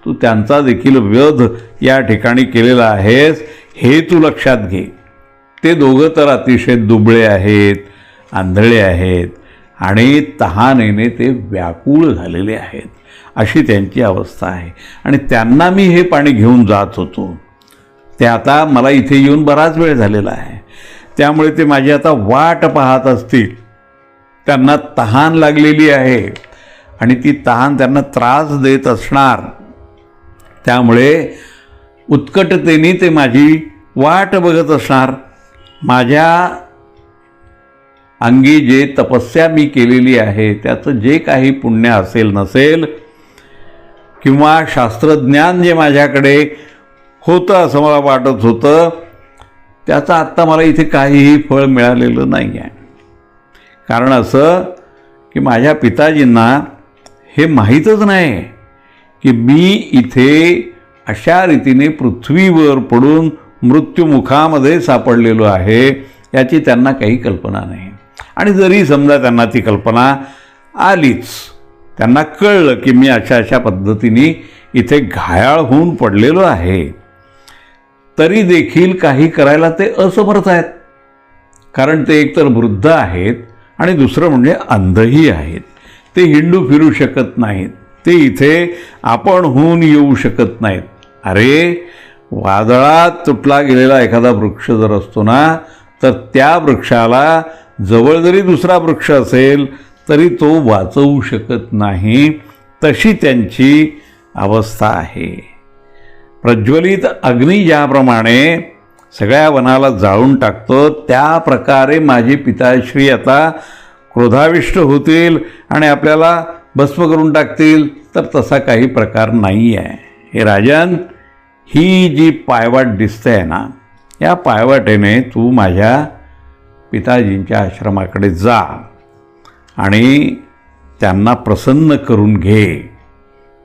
तू त्यांचा देखील वध या ठिकाणी केलेला आहेस, हे तू लक्षात घे. ते दोघं तर अतिशय दुबळे आहेत, आंधळे आहेत आणि तहानेने ते व्याकुळ झालेले आहेत. अशी त्यांची अवस्था आहे आणि त्यांना मी हे पाणी घेऊन जात होतो. ते आता मला इथे येऊन बराच वेळ झालेला आहे. त्यामुळे ते माझी आता वाट पाहत असतील. त्यांना तहान लागलेली आहे आणि ती तहान त्यांना त्रास देत असणार. त्यामुळे उत्कटतेने ते माझी वाट बघत असणार. माझ्या अंगी जे तपस्या मी केलेली आहे त्याचं जे काही पुण्य असेल नसेल किंवा शास्त्रज्ञान जे माझ्याकडे होतं असं मला वाटत होतं, त्याचं आत्ता मला इथे काहीही फळ मिळालेलं नाही आहे. कारण असं की माझ्या पिताजींना हे माहीतच नाही की मी इथे अशा रीतीने पृथ्वीवर पडून मृत्युमुखामध्ये सापडलेलो आहे, याची त्यांना काही कल्पना नाही. आणि जरी समजा त्यांना ती कल्पना आलीच, त्यांना कळलं की मी अशा अशा पद्धतीने इथे घायाळ होऊन पडलेलो आहे, तरी देखील काही करायला ते असमर्थ आहेत. कारण ते एकतर वृद्ध आहेत आणि दुसरं म्हणजे अंधही आहेत. ते हिंडू फिरू शकत नाहीत. ते इथे आपण होऊन येऊ शकत नाहीत. अरे वादळात तुटला गेलेला एखादा वृक्ष जर असतो ना, तर त्या वृक्षाला जवळ जरी दुसरा वृक्ष असेल तरी तो वाचवू शकत नाही. तशी त्यांची अवस्था आहे. प्रज्वलित अग्नी ज्याप्रमाणे सगळ्या वनाला जाळून टाकतो, त्या प्रकारे माझे पिताश्री आता क्रोधाविष्ट होतील आणि आपल्याला भस्म करून टाकतील, तर तसा काही प्रकार नाही आहे. हे राजन, ही जी पायवाट दिसते आहे ना, या पायवाटेने तू माझ्या पिताजींच्या आश्रमाकडे जा आणि त्यांना प्रसन्न करून घे.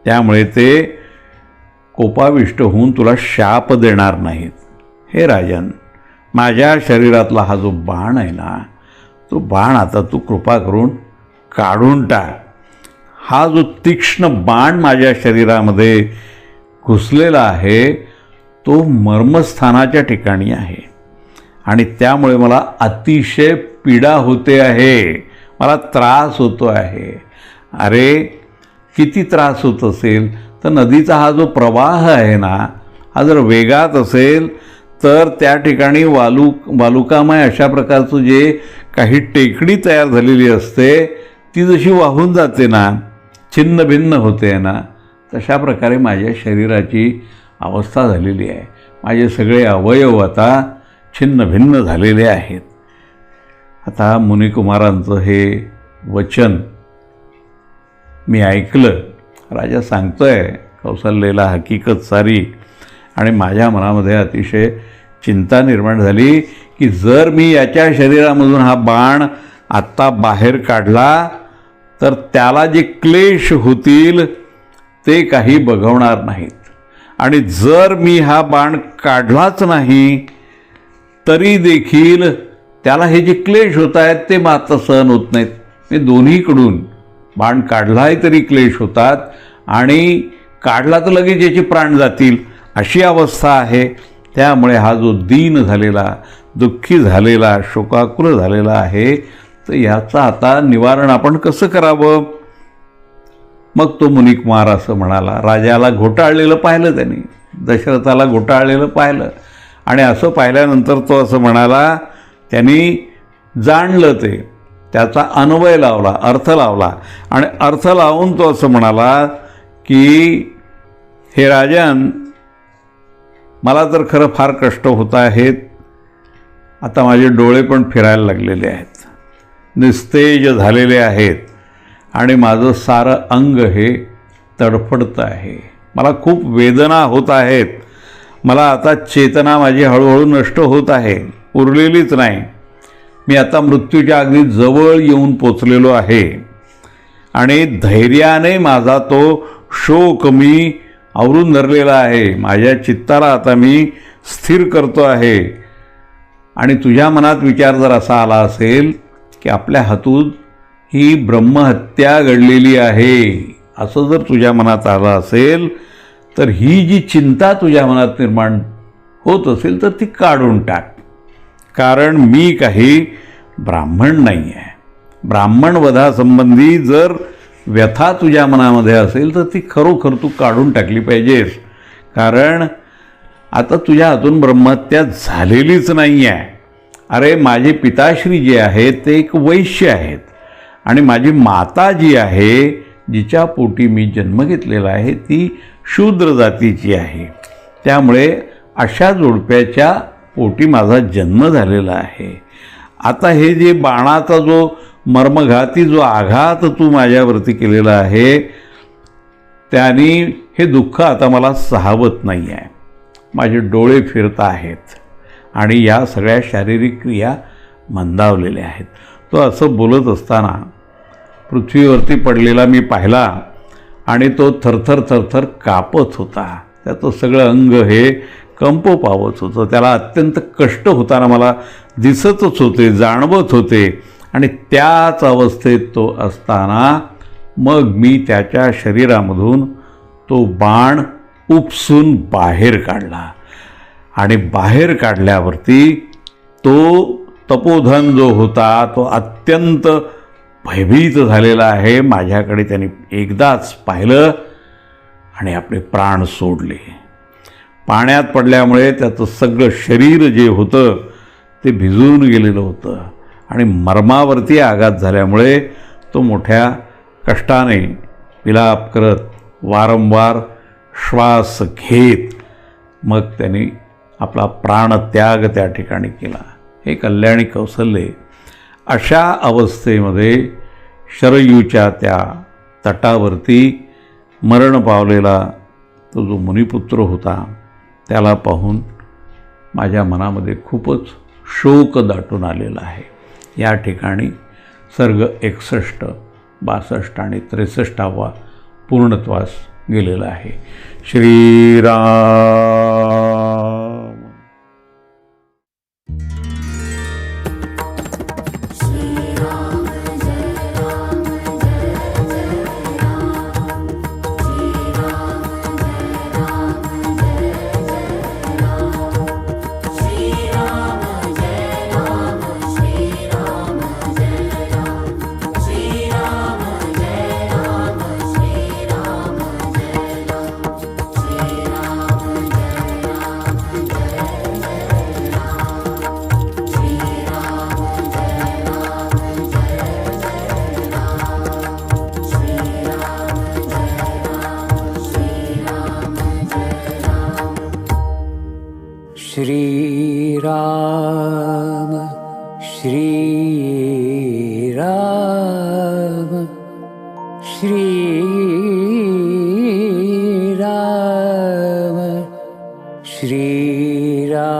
त्यामुळे ते कोपाविष्ट होऊन तुला शाप देणार नाहीत. हे राजन, माझ्या शरीरातला हा जो बाण आहे ना, तो बाण आता तू कृपा करून काढून टाक. हा जो तीक्ष्ण बाण माझ्या शरीरामध्ये घुसलेला आहे तो मर्मस्थानाच्या ठिकाणी आहे आणि त्यामुळे मला अतिशय पीडा होते आहे, मला त्रास होतो आहे. अरे किती त्रास होत असेल तर नदीचा हा जो प्रवाह आहे ना, हा जर वेगात असेल तर त्या ठिकाणी वालुकामय अशा प्रकारचं जे काही टेकडी तयार झालेली असते ती जशी वाहून जाते ना, छिन्न भिन्न होते ना, तशा प्रकारे माझ्या शरीराची अवस्था झालेली आहे. माझे सगळे अवयव आता छिन्न भिन्न झालेले आहेत. आता मुनिकुमारांचं हे वचन मी ऐकलं. राजा सांगतोय कौसल्याला हकीकत सारी आणि माझ्या मनामध्ये अतिशय चिंता निर्माण झाली की जर मी याच्या शरीरामधून हा बाण आत्ता बाहेर काढला तर त्याला जे क्लेश होतील ते काही बघवणार नाहीत आणि जर मी हा बाण काढलाच नाही तरी देखील त्याला हे जे क्लेश होत आहेत ते मात्र सहन होत नाहीत. मी दोन्हीकडून बाण काढलाही तरी क्लेश होतात आणि काढला तर लगेच याचे प्राण जातील अशी अवस्था आहे. त्यामुळे हा जो दीन झालेला, दुःखी झालेला, शोकाकुल झालेला आहे तर याचं आता निवारण आपण कसं करावं. मग तो मुनिकुमार असं म्हणाला. राजाला घोटाळलेलं पाहिलं त्यांनी, दशरथाला घोटाळलेलं पाहिलं आणि असं पाहिल्यानंतर तो असं म्हणाला. त्यांनी जाणलं ते, त्याचा अन्वय लावला, अर्थ लावला आणि अर्थ लावून तो असं म्हणाला की हे राजन, मला तर खरं फार कष्ट होत आहेत. आता माझे डोळे पण फिरायला लागलेले आहेत, निस्तेज झालेले आहेत आणि माझं सारं अंग हे तडफडतं आहे. मला खूप वेदना होत आहेत. मला आता चेतना माझी हळूहळू नष्ट होत आहे, उरलेलीच नाही. मी आता मृत्यूच्या अगदी जवळ येऊन पोचलेलो आहे आणि धैर्याने माझा तो शोक मी आवरून धरलेला आहे. माझ्या चित्ताला आता मी स्थिर करतो आहे आणि तुझ्या मनात विचार जर असा आला असेल की आपल्या हातून ही ब्रह्महत्या घडलेली आहे, असं जर तुझ्या मनात आलं असेल तर ही जी चिंता तुझ्या मनात निर्माण होत असेल तर ती काढून टाक. कारण मी काही ब्राह्मण नाही आहे. ब्राह्मण वधासंबंधी जर व्यथा तुझ्या मनामध्ये असेल तर ती खरोखर तू काढून टाकली पाहिजेस. कारण आता तुझ्या हातून ब्रह्महत्या झालेलीच नाही आहे. अरे माझे पिताश्री जे आहेत ते एक वैश्य आहेत आणि माझी माता जी आहे, जिच्या पोटी मी जन्म घेतलेला आहे, ती शूद्र जातीची आहे. त्यामुळे अशा जोडप्याच्या पोटी माझा जन्म झालेला आहे. आता हे जे बाणाचा जो मर्मघाती जो आघात तू माझ्यावरती केलेला आहे त्याने हे दुःख आता मला सहावत नाही आहे. माझे डोळे फिरत आहेत आणि या सगळ्या शारीरिक क्रिया मंदावलेल्या आहेत. तो असं बोलत असताना पृथ्वीवरती पडलेला मी पाहिला आणि तो थरथर थरथर कापत होता. त्याचं सगळं अंग हे कंप पावत होतं. त्याला अत्यंत कष्ट होताना मला दिसतच होते, जाणवत होते आणि त्याच अवस्थेत तो असताना मग मी त्याच्या शरीरामधून तो बाण उपसून बाहेर काढला आणि बाहेर काढल्यावरती तो तपोधन जो होता तो अत्यंत भयभीत झालेला आहे. माझ्याकडे त्याने एकदाच पाहिलं आणि आपले प्राण सोडले. पाण्यात पडल्यामुळे त्याचं सगळं शरीर जे होतं ते भिजून गेलेलं होतं आणि मर्मावरती आघात झाल्यामुळे तो मोठ्या कष्टाने विलाप करत वारंवार श्वास घेत मग त्यांनी आपला प्राणत्याग त्या ठिकाणी केला. हे कल्याणी कौसल्ये अशा अवस्थेमध्ये शरयूच्या त्या तटावरती मरण पावलेला तो जो मुनिपुत्र होता त्याला पाहून माझ्या मनामध्ये खूपच शोक दाटून आलेला आहे. या ठिकाणी सर्ग 61, 62 आणि 63 पूर्णत्वास गेलेला आहे. श्रीराम. श्री श्रीराम श्रीराम श्रीराम श्रीराम